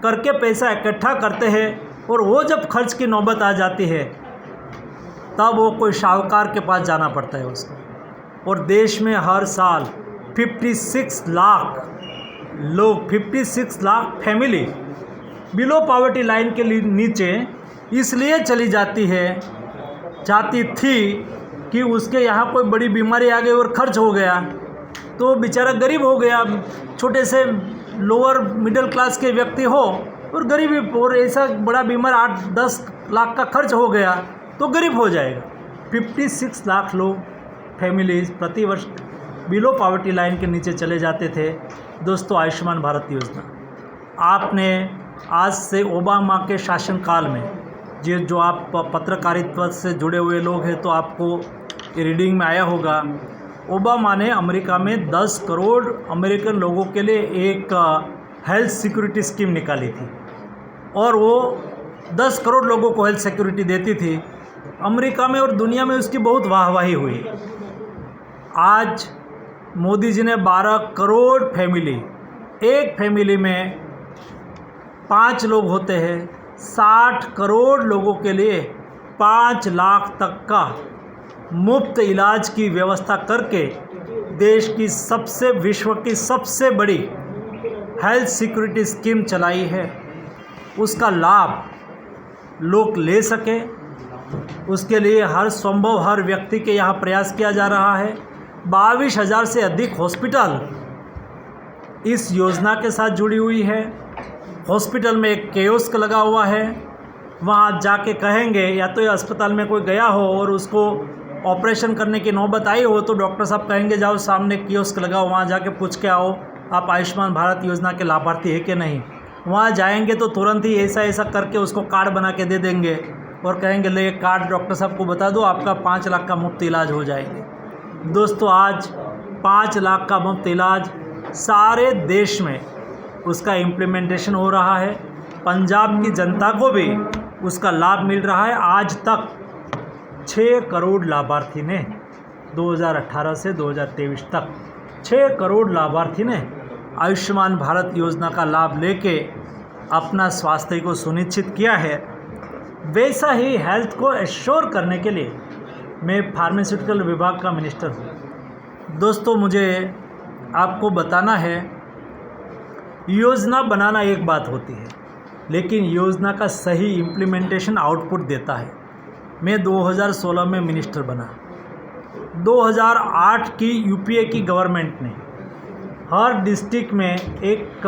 करके पैसा इकट्ठा करते हैं और वो जब खर्च की नौबत आ जाती है तब वो कोई शाहूकार के पास जाना पड़ता है उसको। और देश में हर साल 56 लाख लोग, 56 lakh family below poverty line के नीचे इसलिए चली जाती थी कि उसके यहाँ कोई बड़ी बीमारी आ गई और खर्च हो गया तो बेचारा गरीब हो गया। छोटे से लोअर मिडिल क्लास के व्यक्ति हो और गरीबी, और ऐसा बड़ा बीमार 8-10 लाख का खर्च हो गया तो गरीब हो जाएगा। 56 लाख लोग फैमिलीज प्रति वर्ष बिलो पॉवर्टी लाइन के नीचे चले जाते थे। दोस्तों, आयुष्मान भारत योजना आपने आज से ओबामा के शासनकाल में, जो आप पत्रकारिता से जुड़े हुए लोग हैं तो आपको रीडिंग में आया होगा, ओबामा ने अमेरिका में 10 करोड़ अमेरिकन लोगों के लिए एक हेल्थ सिक्योरिटी स्कीम निकाली थी और वो 10 करोड़ लोगों को हेल्थ सिक्योरिटी देती थी। अमेरिका में और दुनिया में उसकी बहुत वाहवाही हुई। आज मोदी जी ने 12 करोड़ फैमिली, एक फैमिली में 5 लोग होते हैं, 60 करोड़ लोगों के लिए 5 लाख तक का मुफ्त इलाज की व्यवस्था करके देश की विश्व की सबसे बड़ी हेल्थ सिक्योरिटी स्कीम चलाई है। उसका लाभ लोग ले सके, उसके लिए हर व्यक्ति के यहाँ प्रयास किया जा रहा है। 22,000 से अधिक हॉस्पिटल इस योजना के साथ जुड़ी हुई है। हॉस्पिटल में एक कियोस्क लगा हुआ है, वहाँ जाके कहेंगे, या तो ये अस्पताल में कोई गया हो और उसको ऑपरेशन करने की नौबत आई हो तो डॉक्टर साहब कहेंगे जाओ सामने कियोस्क लगा हो, वहाँ जाके पूछ के आओ आप आयुष्मान भारत योजना के लाभार्थी है कि नहीं। वहाँ जाएंगे तो तुरंत ही ऐसा करके उसको कार्ड बना के दे देंगे और कहेंगे ले कार्ड डॉक्टर साहब को बता दो, आपका 5 लाख का मुफ्त इलाज हो जाएंगे। दोस्तों, आज 5 लाख का मुफ्त इलाज सारे देश में उसका इम्प्लीमेंटेशन हो रहा है। पंजाब की जनता को भी उसका लाभ मिल रहा है। आज तक 6 करोड़ लाभार्थी ने 2018 से 2023 तक 6 करोड़ लाभार्थी ने आयुष्मान भारत योजना का लाभ लेके अपना स्वास्थ्य को सुनिश्चित किया है। वैसा ही हेल्थ को एश्योर करने के लिए मैं फार्मास्यूटिकल विभाग का मिनिस्टर हूँ। दोस्तों, मुझे आपको बताना है, योजना बनाना एक बात होती है, लेकिन योजना का सही इम्प्लीमेंटेशन आउटपुट देता है। मैं 2016 में मिनिस्टर बना। 2008 की यूपीए की गवर्नमेंट ने हर डिस्ट्रिक्ट में एक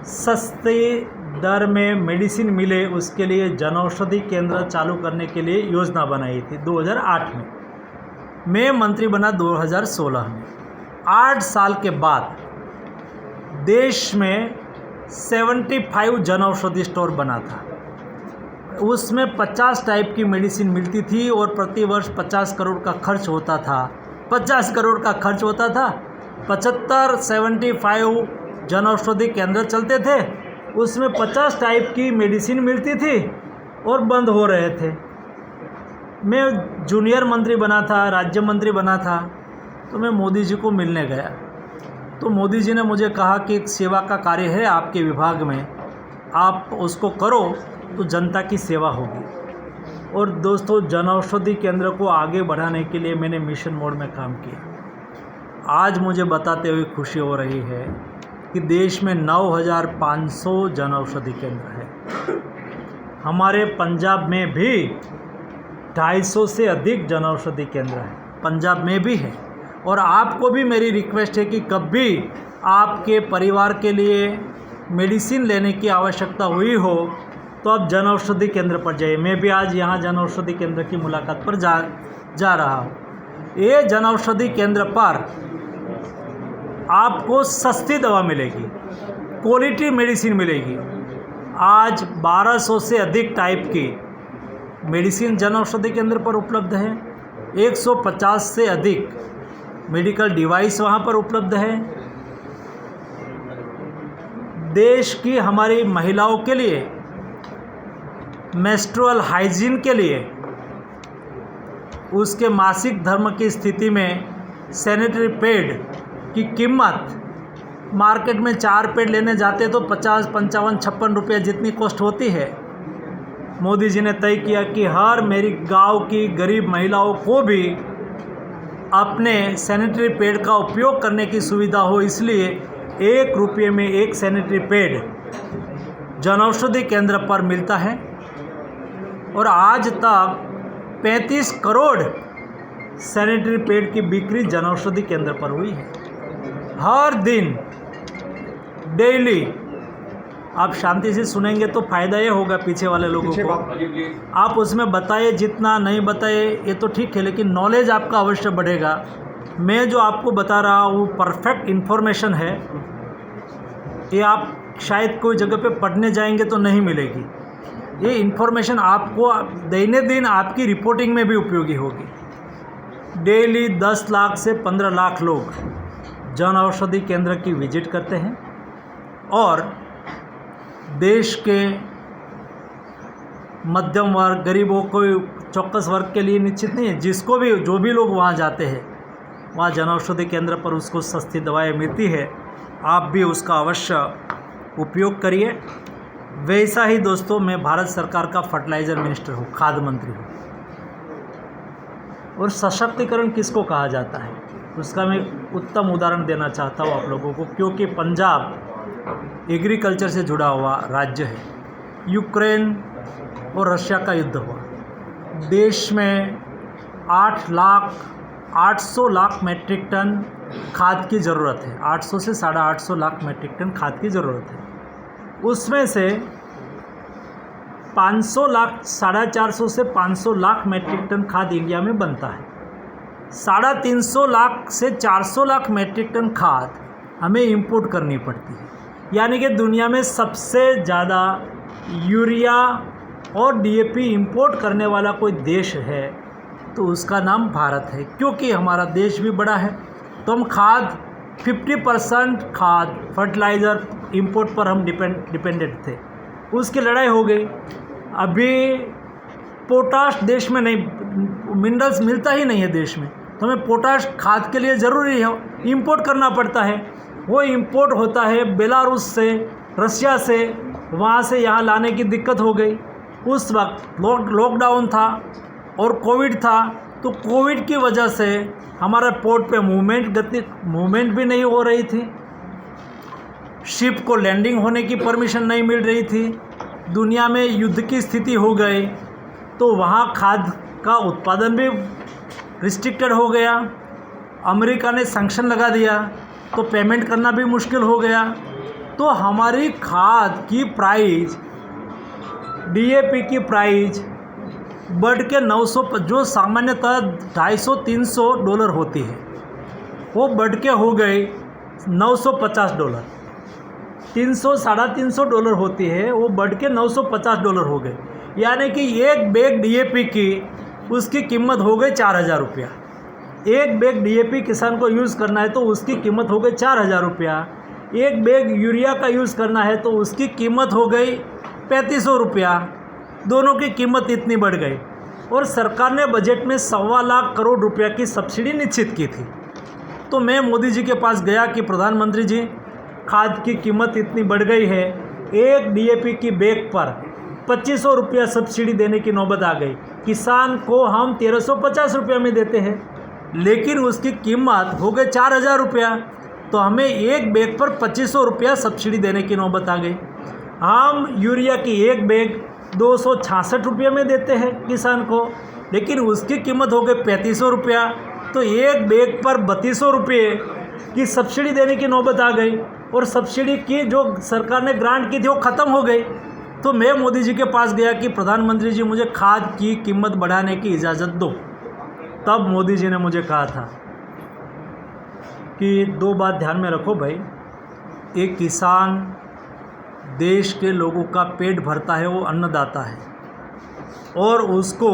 सस्ते दर में मेडिसिन मिले उसके लिए जनऔषधि केंद्र चालू करने के लिए योजना बनाई थी 2008 में। मैं मंत्री बना 2016 में। 8 साल के बाद देश में 75 जनऔषधि स्टोर बना था। उसमें 50 टाइप की मेडिसिन मिलती थी और प्रति वर्ष 50 करोड़ का खर्च होता था। 50 करोड़ का खर्च होता था। 75 जनऔषधि केंद्र चलते थे, उसमें 50 टाइप की मेडिसिन मिलती थी और बंद हो रहे थे। मैं जूनियर मंत्री बना था, राज्य मंत्री बना था, तो मैं मोदी जी को मिलने गया। तो मोदी जी ने मुझे कहा कि एक सेवा का कार्य है आपके विभाग में, आप उसको करो तो जनता की सेवा होगी। और दोस्तों, जनऔषधि केंद्र को आगे बढ़ाने के लिए मैंने मिशन मोड में काम किया। आज मुझे बताते हुए खुशी हो रही है कि देश में 9,500 जनऔषधि केंद्र है। हमारे पंजाब में भी 250 से अधिक जनऔषधि केंद्र हैं, पंजाब में भी है। और आपको भी मेरी रिक्वेस्ट है कि कभी आपके परिवार के लिए मेडिसिन लेने की आवश्यकता हुई हो तो आप जनऔषधि केंद्र पर जाइए। मैं भी आज यहाँ जनऔषधि केंद्र की मुलाकात पर जा रहा हूँ। ये जनऔषधि केंद्र पर आपको सस्ती दवा मिलेगी, क्वालिटी मेडिसिन मिलेगी। आज 1200 से अधिक टाइप की मेडिसिन जनऔषधि केंद्र पर उपलब्ध है। 150 से अधिक मेडिकल डिवाइस वहाँ पर उपलब्ध है। देश की हमारी महिलाओं के लिए मेंस्ट्रुअल हाइजीन के लिए, उसके मासिक धर्म की स्थिति में सैनिटरी पैड की कीमत मार्केट में 4 पैड लेने जाते तो 50, 55, 56 रुपये जितनी कॉस्ट होती है। मोदी जी ने तय किया कि हर मेरी गांव की गरीब महिलाओं को भी अपने सैनिटरी पैड का उपयोग करने की सुविधा हो, इसलिए 1 रुपये में एक सैनिटरी पैड जनऔषधि केंद्र पर मिलता है। और आज तक 35 करोड़ सैनिटरी पैड की बिक्री जनऔषधि केंद्र पर हुई है। हर दिन डेली आप शांति से सुनेंगे तो फ़ायदा ये होगा पीछे वाले लोगों को। आप उसमें बताइए, जितना नहीं बताइए ये तो ठीक है, लेकिन नॉलेज आपका अवश्य बढ़ेगा। मैं जो आपको बता रहा हूँ परफेक्ट इन्फॉर्मेशन है। ये आप शायद कोई जगह पे पढ़ने जाएंगे तो नहीं मिलेगी। ये इन्फॉर्मेशन आपको दैनिक दिन आपकी रिपोर्टिंग में भी उपयोगी होगी। डेली 10 लाख से 15 लाख लोग जनऔषधि केंद्र की विजिट करते हैं। और देश के मध्यम वर्ग, गरीबों को चौक्कस वर्ग के लिए निश्चित नहीं है, जिसको भी जो भी लोग वहाँ जाते हैं वहाँ जनऔषधि केंद्र पर उसको सस्ती दवाएं मिलती है। आप भी उसका अवश्य उपयोग करिए। वैसा ही दोस्तों, मैं भारत सरकार का फर्टिलाइज़र मिनिस्टर हूँ, खाद्य मंत्री हूँ। और सशक्तिकरण किसको कहा जाता है उसका मैं उत्तम उदाहरण देना चाहता हूँ आप लोगों को, क्योंकि पंजाब एग्रीकल्चर से जुड़ा हुआ राज्य है। यूक्रेन और रशिया का युद्ध हुआ, देश में 800 लाख मैट्रिक टन खाद की ज़रूरत है। 800 से 850 लाख मैट्रिक टन खाद की ज़रूरत है। उसमें से 500 लाख, 450 से 500 लाख मैट्रिक टन खाद इंडिया में बनता है। 350 लाख से 400 लाख मैट्रिक टन खाद हमें इंपोर्ट करनी पड़ती है। यानी कि दुनिया में सबसे ज़्यादा यूरिया और डीएपी इंपोर्ट करने वाला कोई देश है तो उसका नाम भारत है। क्योंकि हमारा देश भी बड़ा है तो हम खाद 50% खाद फर्टिलाइज़र इंपोर्ट पर हम डिपेंडेंट थे। उसकी लड़ाई हो गई। अभी पोटाश देश में नहीं, मिनरल्स मिलता ही नहीं है देश में, तो हमें पोटाश खाद के लिए ज़रूरी है, इंपोर्ट करना पड़ता है। वो इंपोर्ट होता है बेलारूस से, रशिया से, वहाँ से यहाँ लाने की दिक्कत हो गई। उस वक्त लॉकडाउन था और कोविड था, तो कोविड की वजह से हमारे पोर्ट पे मूवमेंट भी नहीं हो रही थी, शिप को लैंडिंग होने की परमिशन नहीं मिल रही थी, दुनिया में युद्ध की स्थिति हो गई, तो वहाँ खाद का उत्पादन भी रिस्ट्रिक्टेड हो गया। अमेरिका ने सैंक्शन लगा दिया, तो पेमेंट करना भी मुश्किल हो गया। तो हमारी खाद की प्राइस, डीएपी की प्राइस बढ़ के 900, जो सामान्यतः $250-300 होती है, वो बढ़ के हो गई $950। 300-350 होती है, वो बढ़ के $950 हो गए। यानी कि एक बैग डीएपी की उसकी कीमत हो गई 4,000 रुपया। एक बैग डीएपी किसान को यूज़ करना है तो उसकी कीमत हो गई 4,000 रुपया। एक बैग यूरिया का यूज़ करना है तो उसकी कीमत हो गई 3,500 रुपया। दोनों की कीमत इतनी बढ़ गई और सरकार ने बजट में 1.25 लाख करोड़ रुपया की सब्सिडी निश्चित की थी। तो मैं मोदी जी के पास गया कि प्रधानमंत्री जी, खाद की कीमत इतनी बढ़ गई है, एक डीएपी की बैग पर 2,500 रुपया सब्सिडी देने की नौबत आ गई। किसान को हम 1,350 रुपया में देते हैं, लेकिन उसकी कीमत हो गई 4,000 रुपया, तो हमें एक बैग पर 2,500 रुपया सब्सिडी देने की नौबत आ गई। हम यूरिया की एक बैग 266 रुपये में देते हैं किसान को, लेकिन उसकी कीमत हो गई 3,500 रुपया, तो एक बैग पर 3,200 रुपये की सब्सिडी देने की नौबत आ गई और सब्सिडी की जो सरकार ने ग्रांट की थी वो ख़त्म हो गई। तो मैं मोदी जी के पास गया कि प्रधानमंत्री जी, मुझे खाद की कीमत बढ़ाने की इजाज़त दो। तब मोदी जी ने मुझे कहा था कि 2 बात ध्यान में रखो भाई, एक किसान देश के लोगों का पेट भरता है, वो अन्नदाता है, और उसको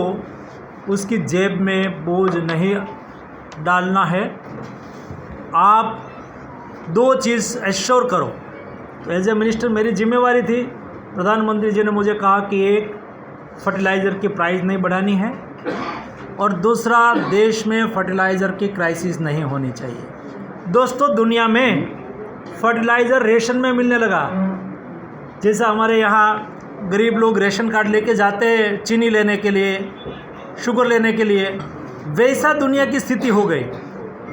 उसकी जेब में बोझ नहीं डालना है। आप 2 चीज़ एश्योर करो। तो एज ए मिनिस्टर मेरी जिम्मेवारी थी। प्रधानमंत्री जी ने मुझे कहा कि एक, फर्टिलाइज़र की प्राइस नहीं बढ़ानी है, और दूसरा, देश में फर्टिलाइज़र की क्राइसिस नहीं होनी चाहिए। दोस्तों, दुनिया में फर्टिलाइज़र रेशन में मिलने लगा। जैसा हमारे यहाँ गरीब लोग रेशन कार्ड लेके जाते हैं चीनी लेने के लिए, शुगर लेने के लिए, वैसा दुनिया की स्थिति हो गई।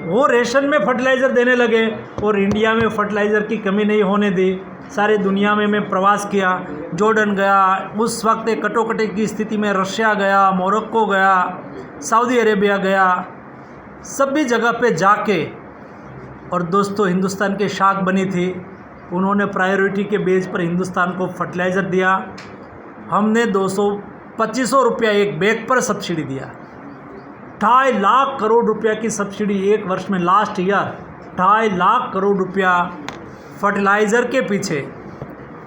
वो रेशन में फर्टिलाइज़र देने लगे और इंडिया में फर्टिलाइज़र की कमी नहीं होने दी। सारे दुनिया में मैं प्रवास किया, जॉर्डन गया, उस वक्त एक कटोकटी की स्थिति में रशिया गया, मोरक्को गया, सऊदी अरेबिया गया, सभी जगह पे जाके, और दोस्तों हिंदुस्तान की शाख बनी थी। उन्होंने प्रायोरिटी के बेस पर हिंदुस्तान को फर्टिलाइज़र दिया। हमने 200-2,500 रुपया एक बैग पर सब्सिडी दिया। 2.5 लाख करोड़ रुपया की सब्सिडी एक वर्ष में, लास्ट ईयर 2.5 लाख करोड़ रुपया फर्टिलाइज़र के पीछे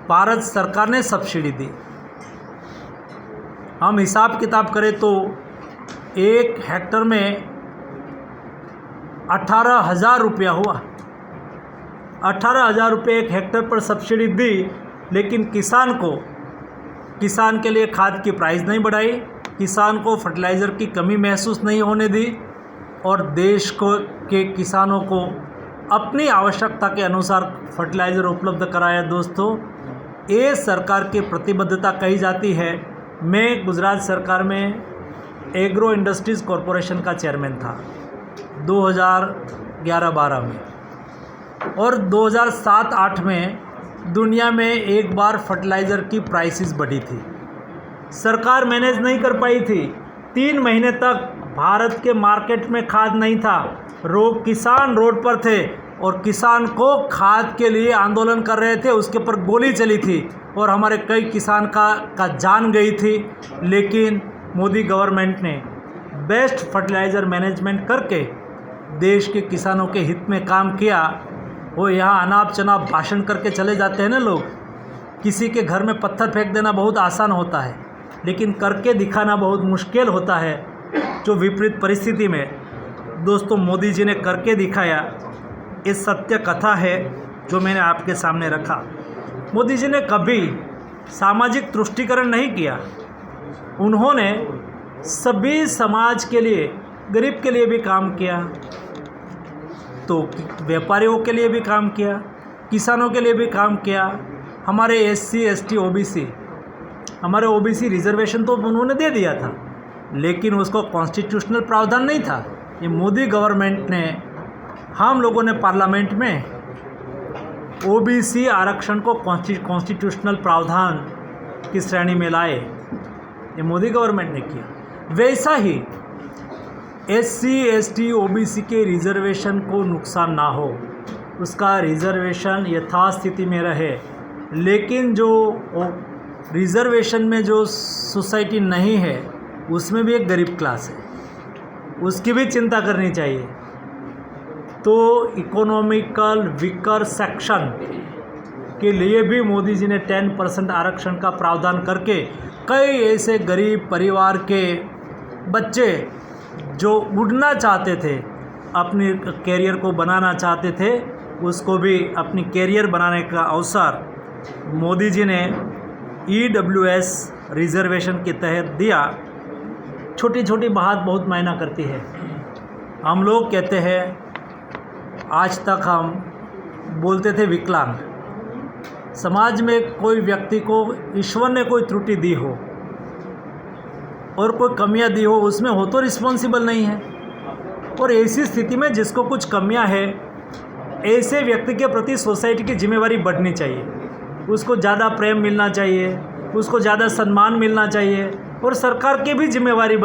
भारत सरकार ने सब्सिडी दी। हम हिसाब किताब करें तो 1 हेक्टर में 18,000 रुपया हुआ। 18,000 रुपये 1 हेक्टर पर सब्सिडी दी, लेकिन किसान के लिए खाद की प्राइस नहीं बढ़ाई, किसान को फर्टिलाइज़र की कमी महसूस नहीं होने दी, और देश के किसानों को अपनी आवश्यकता के अनुसार फर्टिलाइज़र उपलब्ध कराया। दोस्तों, ये सरकार की प्रतिबद्धता कही जाती है। मैं गुजरात सरकार में एग्रो इंडस्ट्रीज़ कॉरपोरेशन का चेयरमैन था 2011-12 में, और 2007-8 में दुनिया में एक बार फर्टिलाइज़र की प्राइसेस बढ़ी थी। सरकार मैनेज नहीं कर पाई थी। 3 महीने तक भारत के मार्केट में खाद नहीं था। किसान रोड पर थे और किसान को खाद के लिए आंदोलन कर रहे थे, उसके ऊपर गोली चली थी और हमारे कई किसान का जान गई थी। लेकिन मोदी गवर्नमेंट ने बेस्ट फर्टिलाइज़र मैनेजमेंट करके देश के किसानों के हित में काम किया। वो यहाँ अनाप शनाप भाषण करके चले जाते हैं ना लोग। किसी के घर में पत्थर फेंक देना बहुत आसान होता है, लेकिन करके दिखाना बहुत मुश्किल होता है। जो विपरीत परिस्थिति में दोस्तों मोदी जी ने करके दिखाया, ये सत्य कथा है जो मैंने आपके सामने रखा। मोदी जी ने कभी सामाजिक तुष्टीकरण नहीं किया। उन्होंने सभी समाज के लिए, गरीब के लिए भी काम किया, तो व्यापारियों के लिए भी काम किया, किसानों के लिए भी काम किया। हमारे SC ST OBC, हमारे OBC रिजर्वेशन तो उन्होंने दे दिया था, लेकिन उसको कॉन्स्टिट्यूशनल प्रावधान नहीं था। ये मोदी गवर्नमेंट ने, हम लोगों ने पार्लियामेंट में OBC आरक्षण को कॉन्स्टिट्यूशनल प्रावधान की श्रेणी में लाए, ये मोदी गवर्नमेंट ने किया। वैसा ही SC ST OBC के रिजर्वेशन को नुकसान ना हो, उसका रिजर्वेशन यथास्थिति में रहे। लेकिन जो रिजर्वेशन में जो सोसाइटी नहीं है, उसमें भी एक गरीब क्लास है, उसकी भी चिंता करनी चाहिए। तो इकोनॉमिकल वीकर सेक्शन के लिए भी मोदी जी ने 10% आरक्षण का प्रावधान करके कई ऐसे गरीब परिवार के बच्चे जो उड़ना चाहते थे, अपने कैरियर को बनाना चाहते थे, उसको भी अपनी कैरियर बनाने का अवसर मोदी जी ने EWS रिजर्वेशन के तहत दिया। छोटी छोटी बात बहुत मायना करती है। हम लोग कहते हैं, आज तक हम बोलते थे विकलांग। समाज में कोई व्यक्ति को ईश्वर ने कोई त्रुटि दी हो और कोई कमियां दी हो, उसमें हो तो रिस्पॉन्सिबल नहीं है। और ऐसी स्थिति में जिसको कुछ कमियां है, ऐसे व्यक्ति के प्रति सोसाइटी की जिम्मेवारी बढ़नी चाहिए, उसको ज़्यादा प्रेम मिलना चाहिए, उसको ज़्यादा सम्मान मिलना चाहिए, और सरकार की भी जिम्मेवारी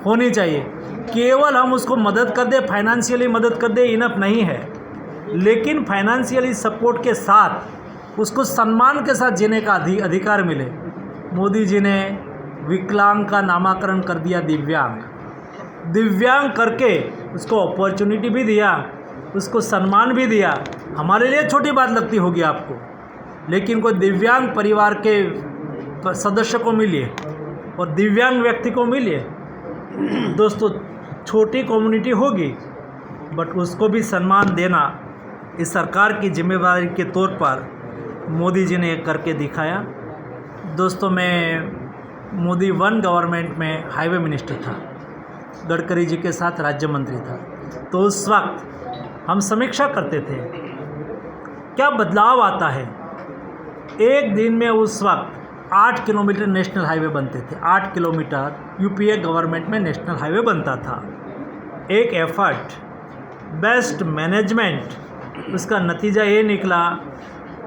होनी चाहिए। केवल हम उसको मदद कर दे, फाइनेंशियली मदद कर दे, इनफ नहीं है। लेकिन फाइनेंशियली सपोर्ट के साथ उसको सम्मान के साथ जीने का अधिकार मिले। मोदी जी ने विकलांग का नामकरण कर दिया दिव्यांग। दिव्यांग करके उसको अपॉर्चुनिटी भी दिया, उसको सम्मान भी दिया। हमारे लिए छोटी बात लगती होगी आपको, लेकिन कोई दिव्यांग परिवार के सदस्य को मिलिए और दिव्यांग व्यक्ति को मिलिए, दोस्तों छोटी कम्युनिटी होगी, बट उसको भी सम्मान देना इस सरकार की जिम्मेदारी के तौर पर मोदी जी ने करके दिखाया। दोस्तों, मैं मोदी 1 गवर्नमेंट में हाईवे मिनिस्टर था, गडकरी जी के साथ राज्य मंत्री था। तो उस वक्त हम समीक्षा करते थे क्या बदलाव आता है। एक दिन में उस वक्त 8 किलोमीटर नेशनल हाईवे बनते थे। 8 किलोमीटर UPA गवर्नमेंट में नेशनल हाईवे बनता था। एक एफर्ट, बेस्ट मैनेजमेंट, उसका नतीजा ये निकला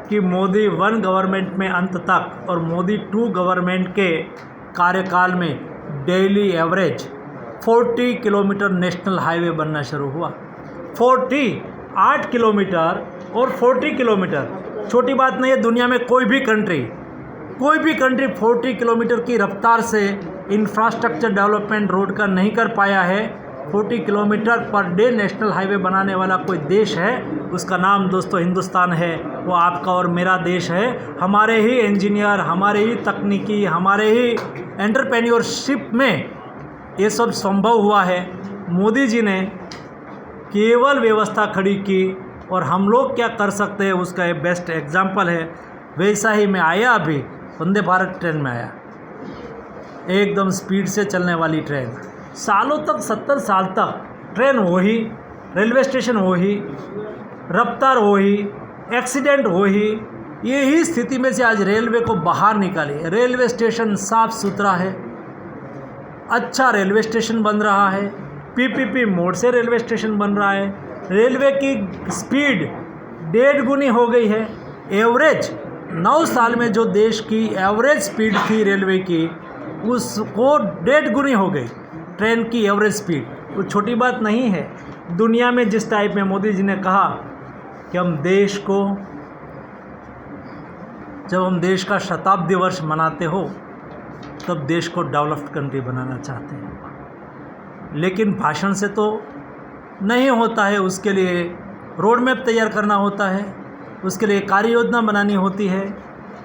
कि मोदी 1 गवर्नमेंट में अंत तक और मोदी 2 गवर्नमेंट के कार्यकाल में daily average 40 kilometre national highway बनना शुरू हुआ। 8 किलोमीटर और 40 किलोमीटर छोटी बात नहीं है। दुनिया में कोई भी कंट्री 40 किलोमीटर की रफ्तार से इंफ्रास्ट्रक्चर डेवलपमेंट रोड का नहीं कर पाया है। 40 kilometre per day national highway बनाने वाला कोई देश है, उसका नाम दोस्तों हिंदुस्तान है। वो आपका और मेरा देश है। हमारे ही इंजीनियर, हमारे ही तकनीकी, हमारे ही एंटरप्रेन्योरशिप में ये सब संभव हुआ है। मोदी जी ने केवल व्यवस्था खड़ी की, और हम लोग क्या कर सकते हैं उसका एक बेस्ट एग्जाम्पल है। वैसा ही मैं आया, अभी वंदे भारत ट्रेन में आया, एकदम स्पीड से चलने वाली ट्रेन। सालों तक, 70 साल तक ट्रेन वही, रेलवे स्टेशन वही, रफ्तार वही, एक्सीडेंट वही। यही स्थिति में से आज रेलवे को बाहर निकाली। रेलवे स्टेशन साफ सुथरा है, अच्छा रेलवे स्टेशन बन रहा है, PPP मोड से रेलवे स्टेशन बन रहा है। रेलवे की स्पीड 1.5 गुनी हो गई है। एवरेज 9 साल में जो देश की एवरेज स्पीड थी रेलवे की, उसको 1.5 गुनी हो गई ट्रेन की एवरेज स्पीड। वो छोटी बात नहीं है। दुनिया में जिस टाइप में मोदी जी ने कहा कि जब हम देश का शताब्दी वर्ष मनाते हो, तब देश को डेवलप्ड कंट्री बनाना चाहते हैं। लेकिन भाषण से तो नहीं होता है, उसके लिए रोड मैप तैयार करना होता है, उसके लिए कार्य योजना बनानी होती है।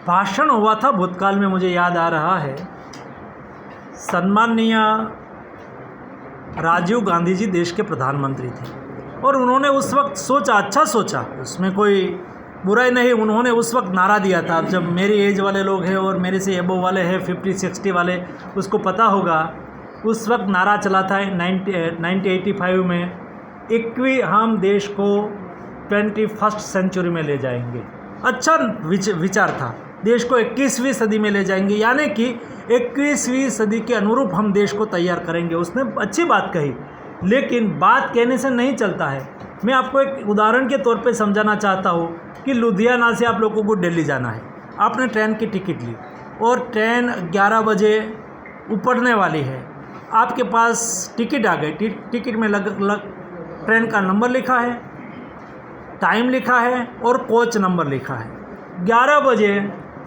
भाषण हुआ था भूतकाल में, मुझे याद आ रहा है, सम्माननीय राजीव गांधी जी देश के प्रधानमंत्री थे, और उन्होंने उस वक्त सोचा, अच्छा सोचा, उसमें कोई बुराई नहीं, उन्होंने उस वक्त नारा दिया था। जब मेरी एज वाले लोग हैं और मेरे से एबो वाले हैं 50-60 वाले, उसको पता होगा उस वक्त नारा चला था 1985 में, हम देश को 21st सेंचुरी में ले जाएंगे। अच्छा विचार था, देश को 21वीं सदी में ले जाएंगे, यानी कि 21वीं सदी के अनुरूप हम देश को तैयार करेंगे। उसने अच्छी बात कही, लेकिन बात कहने से नहीं चलता है। मैं आपको एक उदाहरण के तौर पे समझाना चाहता हूँ कि लुधियाना से आप लोगों को दिल्ली जाना है, आपने ट्रेन की टिकट ली और ट्रेन 11 बजे उपड़ने वाली है। आपके पास टिकट आ गई, टिकट में ट्रेन का नंबर लिखा है, टाइम लिखा है और कोच नंबर लिखा है। 11 बजे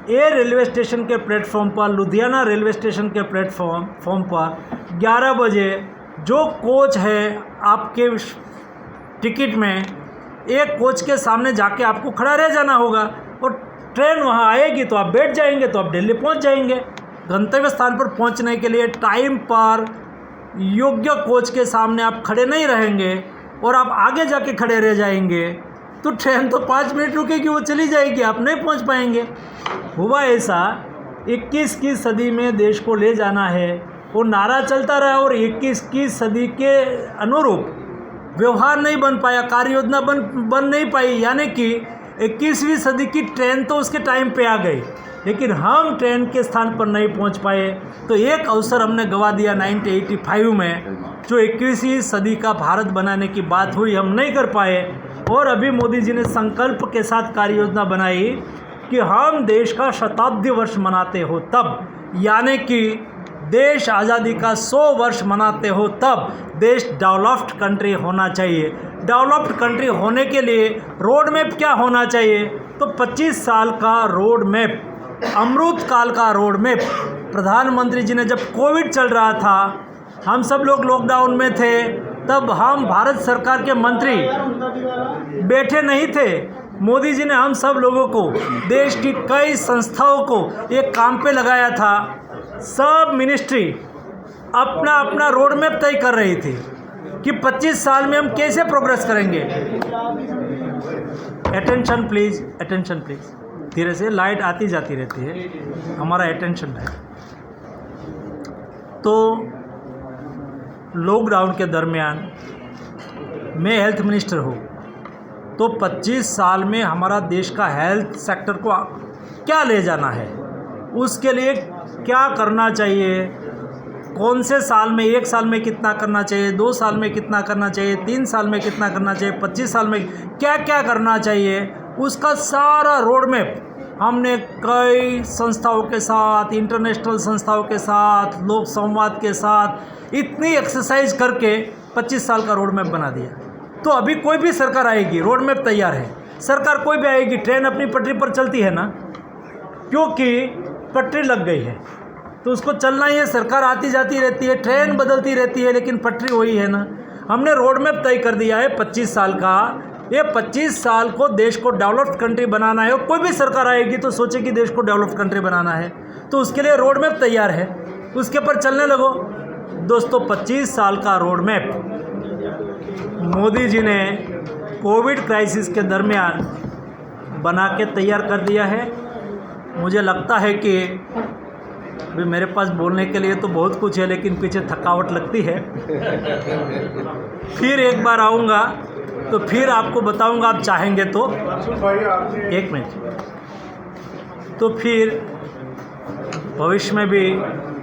ये रेलवे स्टेशन के प्लेटफॉर्म पर, लुधियाना रेलवे स्टेशन के प्लेटफॉर्म पर 11 बजे जो कोच है आपके टिकट में, एक कोच के सामने जाके आपको खड़ा रह जाना होगा और ट्रेन वहाँ आएगी तो आप बैठ जाएंगे, तो आप दिल्ली पहुँच जाएंगे। गंतव्य स्थान पर पहुँचने के लिए टाइम पर योग्य कोच के सामने आप खड़े नहीं रहेंगे और आप आगे जाके खड़े रह जाएंगे तो ट्रेन तो 5 मिनट रुकेगी, वो चली जाएगी, आप नहीं पहुँच पाएंगे। हुआ ऐसा, 21 की सदी में देश को ले जाना है, वो नारा चलता रहा और 21 की सदी के अनुरूप व्यवहार नहीं बन पाया, कार्य योजना बन नहीं पाई, यानी कि 21वीं सदी की ट्रेन तो उसके टाइम पे आ गई, लेकिन हम ट्रेन के स्थान पर नहीं पहुंच पाए। तो एक अवसर हमने गवा दिया 1985 में, जो 21वीं सदी का भारत बनाने की बात हुई, हम नहीं कर पाए। और अभी मोदी जी ने संकल्प के साथ कार्य योजना बनाई कि हम देश का शताब्दी वर्ष मनाते हो तब, यानी कि देश आज़ादी का 100 वर्ष मनाते हो तब देश डेवलप्ड कंट्री होना चाहिए। डेवलप्ड कंट्री होने के लिए रोड मैप क्या होना चाहिए? तो 25 साल का रोड मैप, अमृत काल का रोड मैप। प्रधानमंत्री जी ने, जब कोविड चल रहा था, हम सब लोग लॉकडाउन में थे, तब हम भारत सरकार के मंत्री बैठे नहीं थे। मोदी जी ने हम सब लोगों को, देश की कई संस्थाओं को एक काम पे लगाया था। सब मिनिस्ट्री अपना अपना रोड मैप तय कर रही थी कि 25 साल में हम कैसे प्रोग्रेस करेंगे। Attention please, attention please. धीरे से लाइट आती जाती रहती है, हमारा अटेंशन है। तो लॉकडाउन के दरमियान मैं हेल्थ मिनिस्टर हूँ, तो 25 साल में हमारा देश का हेल्थ सेक्टर को क्या ले जाना है, उसके लिए क्या करना चाहिए, कौन से साल में, 1 साल में कितना करना चाहिए, 2 साल में कितना करना चाहिए, 3 साल में कितना करना चाहिए, 25 साल में क्या क्या करना चाहिए, उसका सारा रोड मैप हमने कई संस्थाओं के साथ, इंटरनेशनल संस्थाओं के साथ, लोक संवाद के साथ इतनी एक्सरसाइज करके 25 साल का रोड मैप बना दिया। तो अभी कोई भी सरकार आएगी, रोड मैप तैयार है। सरकार कोई भी आएगी, ट्रेन अपनी पटरी पर चलती है ना, क्योंकि पटरी लग गई है तो उसको चलना ही है। सरकार आती जाती रहती है, ट्रेन बदलती रहती है, लेकिन पटरी वही है ना। हमने रोड मैप तय कर दिया है 25 साल का। ये 25 साल को देश को डेवलप्ड कंट्री बनाना है। और कोई भी सरकार आएगी तो सोचे कि देश को डेवलप्ड कंट्री बनाना है, तो उसके लिए रोड मैप तैयार है, उसके पर चलने लगो। दोस्तों, 25 साल का रोड मैप मोदी जी ने कोविड क्राइसिस के दरमियान बना के तैयार कर दिया है। मुझे लगता है कि अभी मेरे पास बोलने के लिए तो बहुत कुछ है, लेकिन पीछे थकावट लगती है। फिर एक बार आऊँगा तो फिर आपको बताऊँगा, आप चाहेंगे तो। एक मिनट। तो फिर भविष्य में भी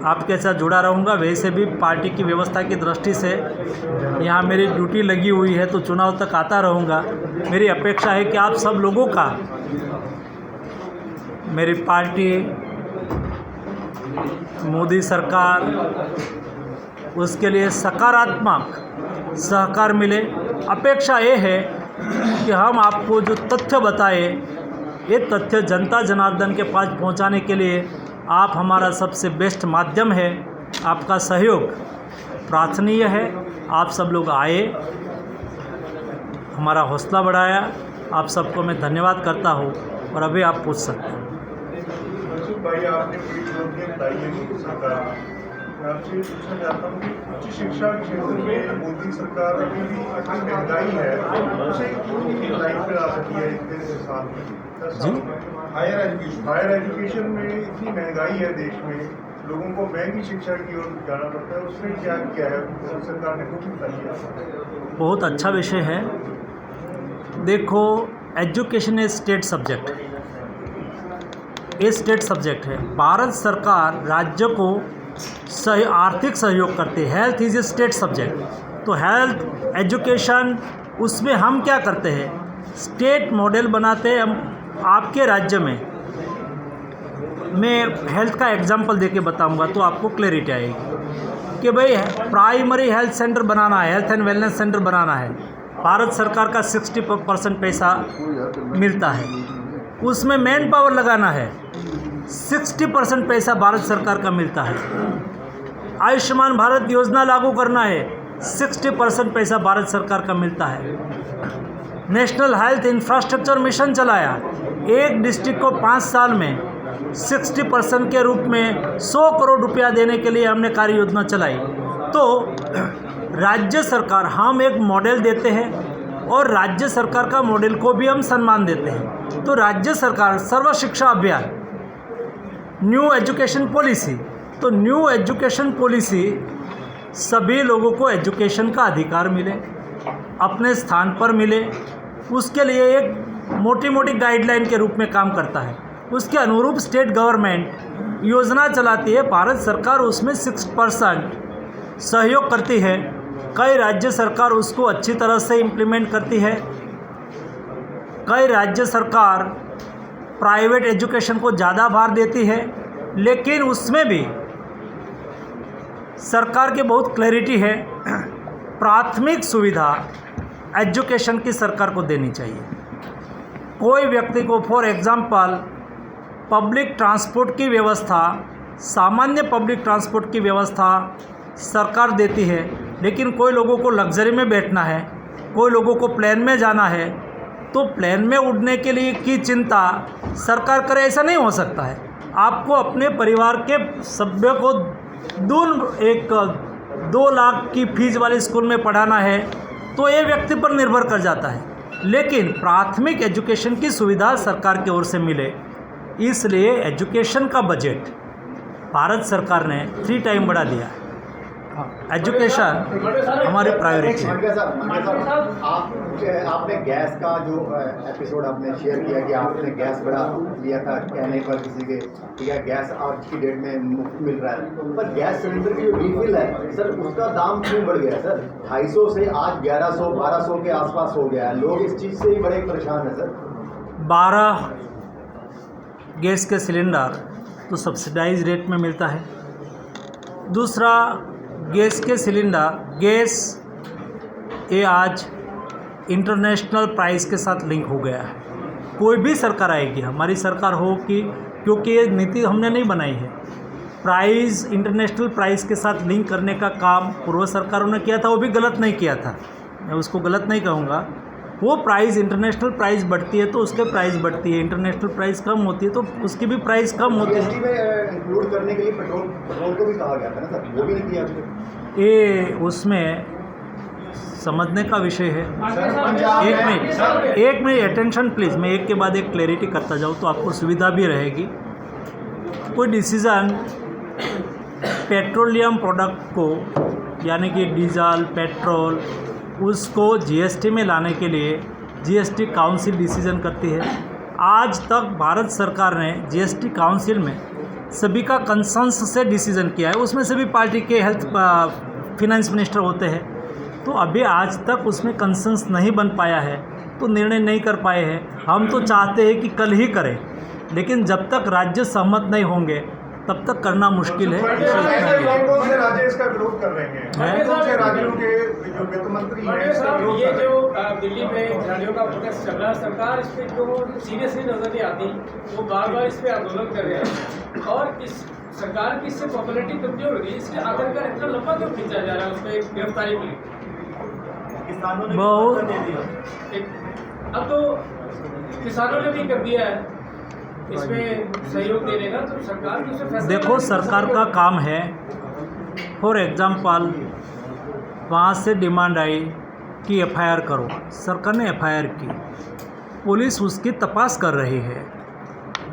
आपके साथ जुड़ा रहूँगा। वैसे भी पार्टी की व्यवस्था की दृष्टि से यहाँ मेरी ड्यूटी लगी हुई है, तो चुनाव तक आता रहूँगा। मेरी अपेक्षा है कि आप सब लोगों का मेरी पार्टी, मोदी सरकार, उसके लिए सकारात्मक सहकार मिले। अपेक्षा ये है कि हम आपको जो तथ्य बताए, ये तथ्य जनता जनार्दन के पास पहुंचाने के लिए आप हमारा सबसे बेस्ट माध्यम है। आपका सहयोग प्रार्थनीय है। आप सब लोग आए, हमारा हौसला बढ़ाया। आप सबको मैं धन्यवाद करता हूँ। और अभी आप पूछ सकते हैं।
भाई, आपने बड़ी चुनौतियां बताई हैं मोदी सरकार, मैं आपसे पूछना चाहता हूँ कि उच्च शिक्षा के क्षेत्र में मोदी सरकार अभी भी इतनी महंगाई है उसे क्यों लाइन पे ला सकती है इतने साल में 10 साल में। हायर एजुकेशन में इतनी महंगाई है देश में, लोगों को महंगी शिक्षा की ओर जाना पड़ता है, उसने क्या किया है सरकार ने, कुछ बताइए।
बहुत अच्छा विषय है। देखो, एजुकेशन ए स्टेट सब्जेक्ट, ये स्टेट सब्जेक्ट है। भारत सरकार राज्य को आर्थिक सहयोग करती है। Health is a state subject, तो हेल्थ एजुकेशन उसमें हम क्या करते हैं, स्टेट मॉडल बनाते हैं। हम आपके राज्य में, मैं हेल्थ का एग्जांपल देके बताऊंगा तो आपको क्लैरिटी आएगी कि भाई प्राइमरी हेल्थ सेंटर बनाना है, हेल्थ एंड वेलनेस सेंटर बनाना है। भारत सरकार का 60% पैसा मिलता है, उसमें मैन पावर लगाना है, 60% पैसा भारत सरकार का मिलता है। आयुष्मान भारत योजना लागू करना है, 60% पैसा भारत सरकार का मिलता है। नेशनल हेल्थ इंफ्रास्ट्रक्चर मिशन चलाया, एक डिस्ट्रिक्ट को 5 साल में 60% के रूप में 100 करोड़ रुपया देने के लिए हमने कार्य योजना चलाई। तो राज्य सरकार, हम एक मॉडल देते हैं और राज्य सरकार का मॉडल को भी हम सम्मान देते हैं। तो राज्य सरकार सर्व शिक्षा अभियान, न्यू एजुकेशन पॉलिसी, तो न्यू एजुकेशन पॉलिसी सभी लोगों को एजुकेशन का अधिकार मिले, अपने स्थान पर मिले, उसके लिए एक मोटी मोटी गाइडलाइन के रूप में काम करता है। उसके अनुरूप स्टेट गवर्नमेंट योजना चलाती है, भारत सरकार उसमें 6% सहयोग करती है। कई राज्य सरकार उसको अच्छी तरह से इम्प्लीमेंट करती है, कई राज्य सरकार प्राइवेट एजुकेशन को ज़्यादा भार देती है, लेकिन उसमें भी सरकार की बहुत क्लैरिटी है। प्राथमिक सुविधा एजुकेशन की सरकार को देनी चाहिए। कोई व्यक्ति को फॉर एग्जांपल पब्लिक ट्रांसपोर्ट की व्यवस्था, सामान्य पब्लिक ट्रांसपोर्ट की व्यवस्था सरकार देती है, लेकिन कोई लोगों को लग्जरी में बैठना है, कोई लोगों को प्लेन में जाना है, तो प्लेन में उड़ने के लिए की चिंता सरकार करे, ऐसा नहीं हो सकता है। आपको अपने परिवार के सभ्य को 2 लाख की फीस वाले स्कूल में पढ़ाना है, तो ये व्यक्ति पर निर्भर कर जाता है। लेकिन प्राथमिक एजुकेशन की सुविधा सरकार की ओर से मिले, इसलिए एजुकेशन का बजट भारत सरकार ने 3 टाइम बढ़ा दिया है। एजुकेशन हमारी प्रायोरिटी है।
आपने गैस का जो एपिसोड आपने शेयर किया कि आपने गैस बढ़ा लिया था कहने पर किसी के, ठीक है, गैस आज की डेट में मुफ्त मिल रहा है, पर गैस सिलेंडर की जो रिफिल है सर, उसका दाम क्यों बढ़ गया सर? 250 से आज 1100-1200 के आसपास हो गया है। लोग इस चीज़ से ही बड़े परेशान हैं सर।
12 गैस के सिलेंडर तो सब्सिडाइज रेट में मिलता है। दूसरा, गैस के सिलेंडर, गैस ये आज इंटरनेशनल प्राइस के साथ लिंक हो गया है। कोई भी सरकार आएगी, हमारी सरकार हो कि, क्योंकि ये नीति हमने नहीं बनाई है, प्राइस इंटरनेशनल प्राइस के साथ लिंक करने का काम पूर्व सरकारों ने किया था, वो भी गलत नहीं किया था, मैं उसको गलत नहीं कहूँगा। वो प्राइस, इंटरनेशनल प्राइस बढ़ती है तो उसके प्राइस बढ़ती है, इंटरनेशनल प्राइस कम होती है तो उसकी भी प्राइस कम होती है।
जीएसटी में इंक्लूड करने के लिए पेट्रोल को भी कहा गया था ना सर, वो भी नहीं किया आपने।
ये उसमें समझने का विषय है। एक मिनट अटेंशन प्लीज़, मैं एक के बाद एक क्लैरिटी करता जाऊँ तो आपको सुविधा भी रहेगी। कोई डिसीज़न पेट्रोलियम प्रोडक्ट को, यानी कि डीजल, पेट्रोल, उसको जीएसटी में लाने के लिए जीएसटी काउंसिल डिसीज़न करती है। आज तक भारत सरकार ने जीएसटी काउंसिल में सभी का कंसेंसस से डिसीज़न किया है, उसमें सभी पार्टी के हेल्थ फिनेंस मिनिस्टर होते हैं, तो अभी आज तक उसमें कंसेंसस नहीं बन पाया है, तो निर्णय नहीं कर पाए हैं। हम तो चाहते हैं कि कल ही करें, लेकिन जब तक राज्य सहमत नहीं होंगे तब तक करना मुश्किल है।
कौन से राज्य इसका विरोध कर रहे हैं? कौन से राज्यों के जो वित्त मंत्री हैं इसका विरोध
ये
कर रहे
जो दिल्ली में खिलाड़ियों का प्रोटेस्ट चल रहा है, सरकार इस पर जो सीरियसली नजर नहीं आती, वो बार इस पर आंदोलन कर रहे हैं और इस सरकार की इससे पॉपुलरिटी कमजोर हो गई। इसके आखिरकार इतना लंबा क्यों खींचा जा रहा है उस पर गिरफ्तारी के लिए?
बहुत
अब तो किसानों ने भी कर दिया है इसमें सहयोग देने का, तो सरकार की उसमें फैसला।
देखो, सरकार का काम है फॉर एग्ज़ाम्पल वहाँ से डिमांड आई कि एफआईआर करो, सरकार ने एफआईआर की, पुलिस उसकी तपास कर रही है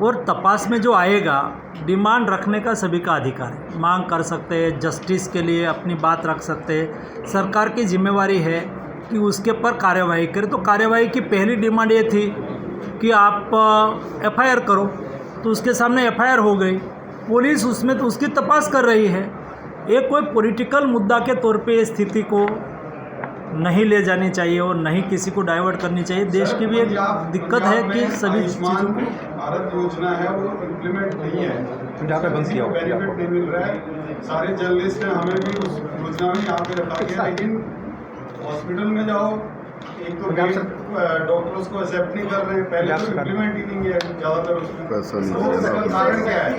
और तपास में जो आएगा, डिमांड रखने का सभी का अधिकार है, मांग कर सकते हैं, जस्टिस के लिए अपनी बात रख सकते हैं। सरकार की जिम्मेवारी है कि उसके ऊपर कार्यवाही करे। तो कार्यवाही की पहली डिमांड ये थी कि आप एफआईआर करो, तो उसके सामने एफआईआर हो गई, पुलिस उसमें तो उसकी तपास कर रही है। ये कोई पॉलिटिकल मुद्दा के तौर पे स्थिति को नहीं ले जानी चाहिए और नहीं किसी को डाइवर्ट करनी चाहिए। देश की भी एक दिक्कत है कि सभी चीज़ों को
भारत योजना है वो इम्प्लीमेंट नहीं है,
पंजाब में बंद किया हुआ है।
बेनिफिट नहीं मिल रहा है। सारे जर्नलिस्ट ने हमें भी उस योजना में यहाँ पे रखा गया, लेकिन हॉस्पिटल में जाओ, एक तो डॉक्टर्स को एक्सेप्ट नहीं कर रहे हैं, पहले तो इम्प्लीमेंट ही नहीं है ज़्यादातर उसमें। कारण क्या है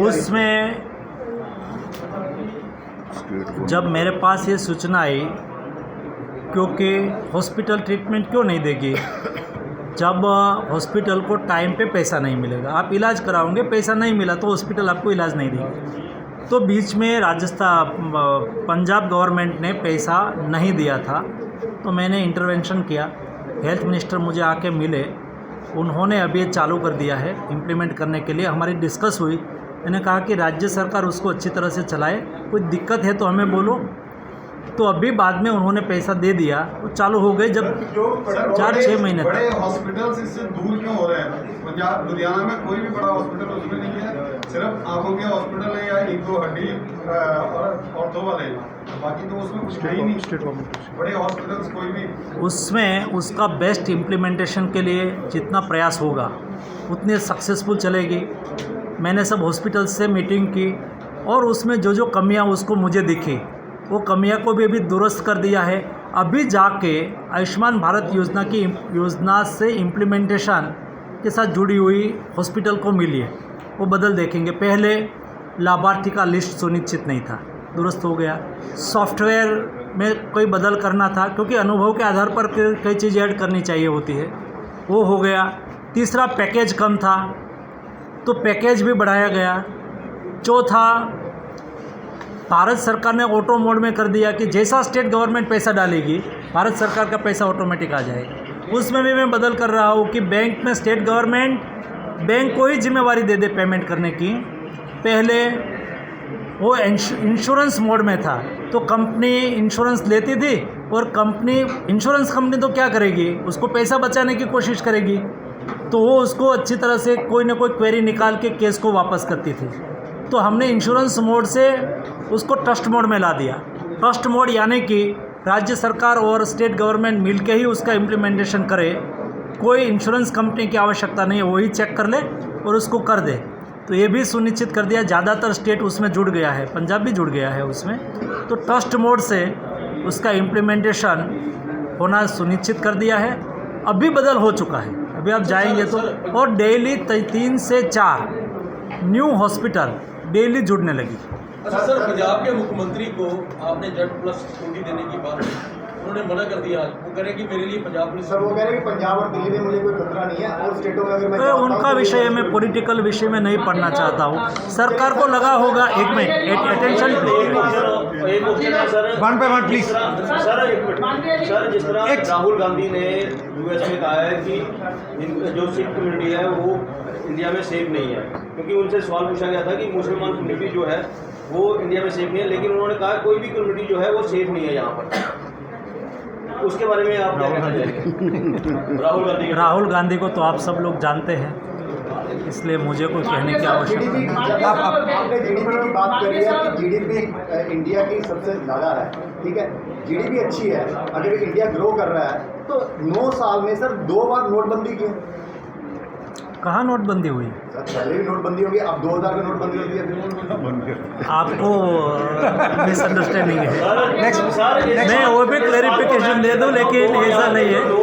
उसमें जब मेरे पास ये सूचना आई, क्योंकि हॉस्पिटल ट्रीटमेंट क्यों नहीं देगी जब हॉस्पिटल को टाइम पे पैसा नहीं मिलेगा। आप इलाज कराओगे, पैसा नहीं मिला तो हॉस्पिटल आपको इलाज नहीं देगी। तो बीच में पंजाब गवर्नमेंट ने पैसा नहीं दिया था, तो मैंने इंटरवेंशन किया। हेल्थ मिनिस्टर मुझे आके मिले, उन्होंने अभी ये चालू कर दिया है इम्प्लीमेंट करने के लिए। हमारी डिस्कस हुई, मैंने कहा कि राज्य सरकार उसको अच्छी तरह से चलाए, कोई दिक्कत है तो हमें बोलो। तो अभी बाद में उन्होंने पैसा दे दिया, वो चालू हो गए जब 4-6 महीने
बड़े हॉस्पिटल्स इससे दूर क्यों हो रहे हैं? पंजाब लुधियाना में कोई भी बड़ा हॉस्पिटल उसमें नहीं है, सिर्फ आंखों के हॉस्पिटल है या एक दो हड्डी और ऑर्थो वाले, बाकी तो उसमें कुछ है ही नहीं। बड़े हॉस्पिटल्स कोई भी
उसमें उसका बेस्ट इम्प्लीमेंटेशन के लिए जितना प्रयास होगा उतने सक्सेसफुल चलेगी। मैंने सब हॉस्पिटल से मीटिंग की और उसमें जो जो कमियां उसको मुझे दिखी, वो कमियां को भी अभी दुरुस्त कर दिया है। अभी जाके आयुष्मान भारत योजना से इम्प्लीमेंटेशन के साथ जुड़ी हुई हॉस्पिटल को मिली है, वो बदल देखेंगे। पहले लाभार्थी का लिस्ट सुनिश्चित नहीं था, दुरुस्त हो गया। सॉफ्टवेयर में कोई बदल करना था, क्योंकि अनुभव के आधार पर कई चीज़ ऐड करनी चाहिए होती है, वो हो गया। तीसरा, पैकेज कम था तो पैकेज भी बढ़ाया गया। चौथा, भारत सरकार ने ऑटो मोड में कर दिया कि जैसा स्टेट गवर्नमेंट पैसा डालेगी, भारत सरकार का पैसा ऑटोमेटिक आ जाएगा। उसमें भी मैं बदल कर रहा हूँ कि बैंक में स्टेट गवर्नमेंट बैंक को ही जिम्मेवारी दे दे पेमेंट करने की। पहले वो इंश्योरेंस मोड में था, तो कंपनी इंश्योरेंस लेती थी और इंश्योरेंस कंपनी तो क्या करेगी, उसको पैसा बचाने की कोशिश करेगी, तो वो उसको अच्छी तरह से कोई ना कोई क्वेरी निकाल के केस को वापस करती थी। तो हमने इंश्योरेंस मोड से उसको ट्रस्ट मोड में ला दिया। ट्रस्ट मोड यानी कि राज्य सरकार और स्टेट गवर्नमेंट मिलके ही उसका इम्प्लीमेंटेशन करे, कोई इंश्योरेंस कंपनी की आवश्यकता नहीं है, वही चेक कर ले और उसको कर दे। तो ये भी सुनिश्चित कर दिया, ज़्यादातर स्टेट उसमें जुड़ गया है, पंजाब भी जुड़ गया है उसमें। तो ट्रस्ट मोड से उसका इम्प्लीमेंटेशन होना सुनिश्चित कर दिया है। अभी बदल हो चुका है, अभी आप जाएंगे तो, और डेली 3 से 4 न्यू हॉस्पिटल डेली जुड़ने लगी।
अच्छा सर, पंजाब के मुख्यमंत्री को आपने Z+ सिक्योरिटी देने की बात की, उन्होंने मना कर दिया। वो कह रहे कि मेरे लिए पंजाब पुलिस,
सर वो कह रहे हैं कि पंजाब और दिल्ली में मुझे कोई खतरा नहीं है, और स्टेटों में अगर मैं जाता हूं
उनका
तो
विषय मैं पॉलिटिकल विषय में नहीं पढ़ना चाहता हूँ। सरकार को लगा होगा, एक minute attention
one by one please.
Sir जिस तरह राहुल गांधी ने यूएस में कहा है कि जो सिख कम्युनिटी है वो इंडिया में सेफ नहीं है, क्योंकि उनसे सवाल पूछा गया था कि मुसलमान कम्युनिटी जो है वो इंडिया में सेफ नहीं है, लेकिन उन्होंने कहा कोई भी कम्युनिटी जो है वो सेफ नहीं है यहाँ पर। उसके बारे में आप क्या कहना चाहेंगे?
राहुल गांधी को तो आप सब लोग जानते हैं, इसलिए मुझे कोई कहने की आवश्यकता नहीं।
आपने जीडीपी की बात करी है कि जीडीपी इंडिया की सबसे ज़्यादा है, ठीक है, जीडीपी अच्छी है, अगर इंडिया ग्रो कर रहा है तो 9 साल में सर 2 बार नोटबंदी क्यों?
कहाँ नोटबंदी हुई?
पहले भी नोटबंदी होगी, अब 2000 में नोटबंदी होगी,
आपको मिसअंडरस्टैंडिंग है। मैं वो भी क्लैरिफिकेशन दे दूं, लेकिन ऐसा नहीं है।
वो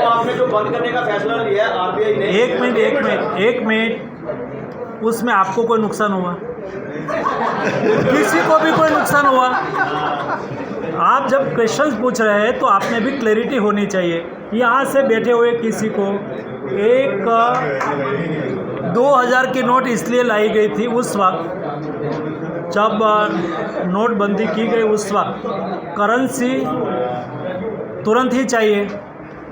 आपने जो बंद करने का फैसला लिया है आरबीआई ने,
एक मिनट, उसमें आपको कोई नुकसान हुआ? किसी को भी कोई नुकसान हुआ? आप जब क्वेश्चंस पूछ रहे हैं तो आप में भी क्लैरिटी होनी चाहिए। यहाँ से बैठे हुए किसी को एक 2000 की नोट इसलिए लाई गई थी उस वक्त जब नोटबंदी की गई उस वक्त करेंसी तुरंत ही चाहिए,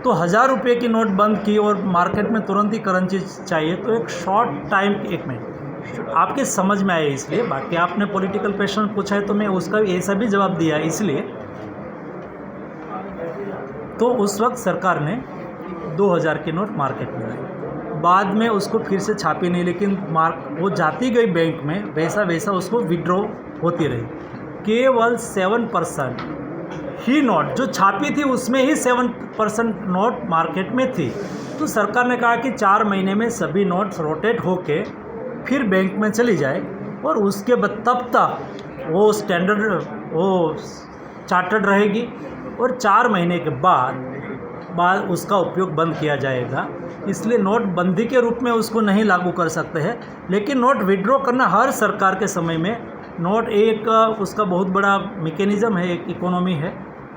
तो 1000 रुपये की नोट बंद की और मार्केट में तुरंत ही करेंसी चाहिए, तो एक शॉर्ट टाइम, एक मिनट आपके समझ में आए इसलिए, बाकी आपने पॉलिटिकल क्वेश्चन पूछा है तो मैं उसका ऐसा भी जवाब दिया इसलिए। तो उस वक्त सरकार ने 2000 की नोट मार्केट में लाई, बाद में उसको फिर से छापी नहीं, लेकिन वो जाती गई बैंक में, वैसा वैसा उसको विड्रॉ होती रही। केवल 7% ही नोट जो छापी थी उसमें ही 7% नोट मार्केट में थी। तो सरकार ने कहा कि 4 महीने में सभी नोट्स रोटेट होके फिर बैंक में चली जाए, और उसके बाद तब तक वो स्टैंडर्ड, वो चार्टर्ड रहेगी, और 4 महीने के बाद उसका उपयोग बंद किया जाएगा। इसलिए नोट बंदी के रूप में उसको नहीं लागू कर सकते हैं, लेकिन नोट विड्रॉ करना हर सरकार के समय में, नोट एक उसका बहुत बड़ा मैकेनिज़्म है, एक इकोनॉमी है,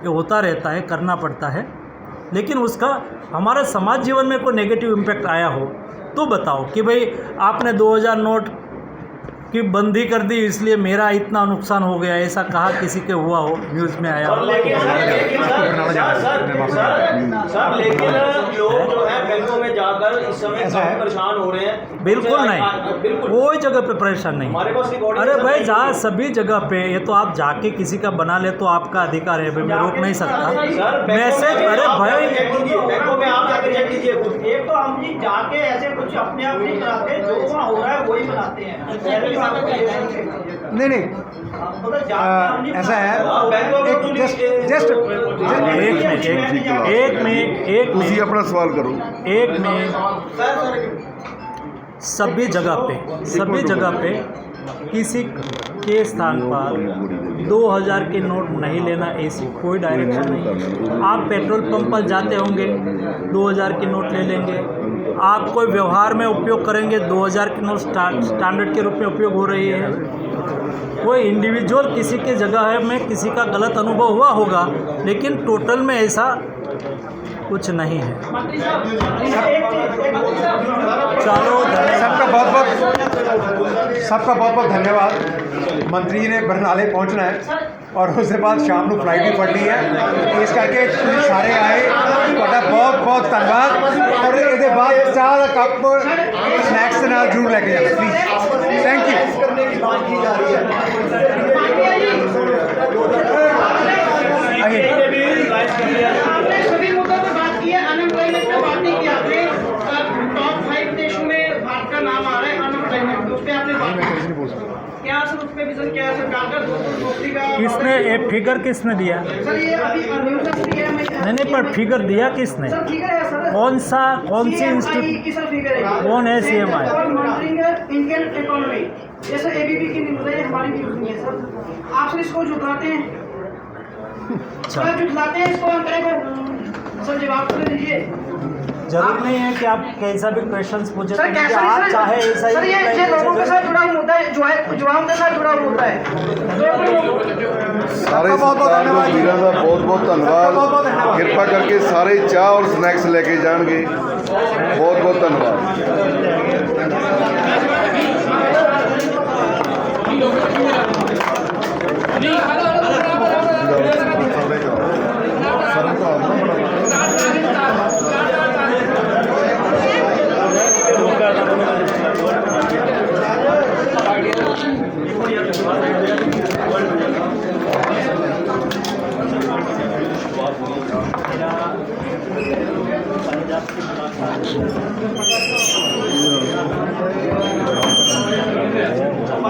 ये होता रहता है, करना पड़ता है। लेकिन उसका हमारा समाज जीवन में कोई नेगेटिव इम्पैक्ट आया हो तो बताओ कि भाई आपने 2000 नोट की बंदी कर दी इसलिए मेरा इतना नुकसान हो गया, ऐसा कहा किसी के हुआ हो, न्यूज़ में आया हो?
लेकिन लोग जो है बैंकों में जाकर इस समय काफी परेशान हो रहे हैं।
बिल्कुल नहीं,
बिल्कुल
कोई जगह पे परेशान नहीं।
हमारे पास रिकॉर्डिंग।
अरे भाई जहाँ सभी जगह पे, ये तो आप जाके किसी का बना ले तो आपका अधिकार है, मैं रोक नहीं सकता। मैसेज, अरे भाई
बैंकों में आप जाकर चेक कीजिए।
एक तो हम जी जाके ऐसे कुछ अपने आप नहीं बनाते, जो वहाँ हो रहा है वही बनाते हैं।
नहीं, ऐसा है,
एक मिनट
अपना सवाल करो।
एक मिनट, सभी जगह पे किसी के स्थान पर 2000 के नोट नहीं लेना, ऐसी कोई डायरेक्शन नहीं। आप पेट्रोल पंप पर जाते होंगे 2000 के नोट ले लेंगे, आप कोई व्यवहार में उपयोग करेंगे 2000 के नोट स्टैंडर्ड के रूप में उपयोग हो रही है। कोई इंडिविजुअल किसी के जगह में किसी का गलत अनुभव हुआ होगा, लेकिन टोटल में ऐसा कुछ नहीं है। चलो,
सबका बहुत बहुत धन्यवाद। मंत्री जी ने बरनाले पहुंचना है और उसके बाद शाम को फ्लाइट भी फड़नी है, इस करके तुम सारे आए, ਤੁਹਾਡਾ बहुत बहुत धन्यवाद। और ये बाद चाह का कप स्नैक्स के नाल जरूर लेके जाना प्लीज। Thank you.
करने की बात की जा रही है।
आपने सभी मुद्दों पर बात की है, अनएम्प्लॉयमेंट पर बात नहीं की आपने। टॉप 5 देशों में भारत का नाम आ रहा है अनएम्प्लॉयमेंट, उस पर आपने बात की। क्या सर उस पर विजन क्या है सरकार का? नौकरी का
किसने ये फिगर किसने दिया?
सर ये अभी
नहीं, पर फिगर दिया किसने?
सर फिगर है सर,
कौन सी इंस्टीट्यूट
की सर फिगर है?
कौन है CMI?
मॉनिटरिंग इंडियन इकोनॉमी, जैसे ABP की न्यूज़ है, हमारी न्यूज़ नहीं है सर। आप सर इसको झुठलाते हैं, सर झुठलाते हैं इसको, अंतरे को सर जवाब तो दीजिए।
जरूर नहीं है कि आप कैसा भी क्वेश्चन पूछे,
सर कैसा
आप चाहे ऐसा ही
सर, ये लोगों के साथ जुड़ा हुआ मुद्दा है, जो हमके साथ जुड़ा हुआ मुद्दा है।
ਸਾਰੇ ਸਰਕਾਰ ਨੂੰ ਵੀਰਾਂ ਦਾ ਬਹੁਤ ਬਹੁਤ ਧੰਨਵਾਦ। ਕਿਰਪਾ ਕਰਕੇ ਸਾਰੇ ਚਾਹ ਔਰ ਸਨੈਕਸ ਲੈ ਕੇ ਜਾਣਗੇ। ਬਹੁਤ ਬਹੁਤ ਧੰਨਵਾਦ।
पंजाब की मुलाकात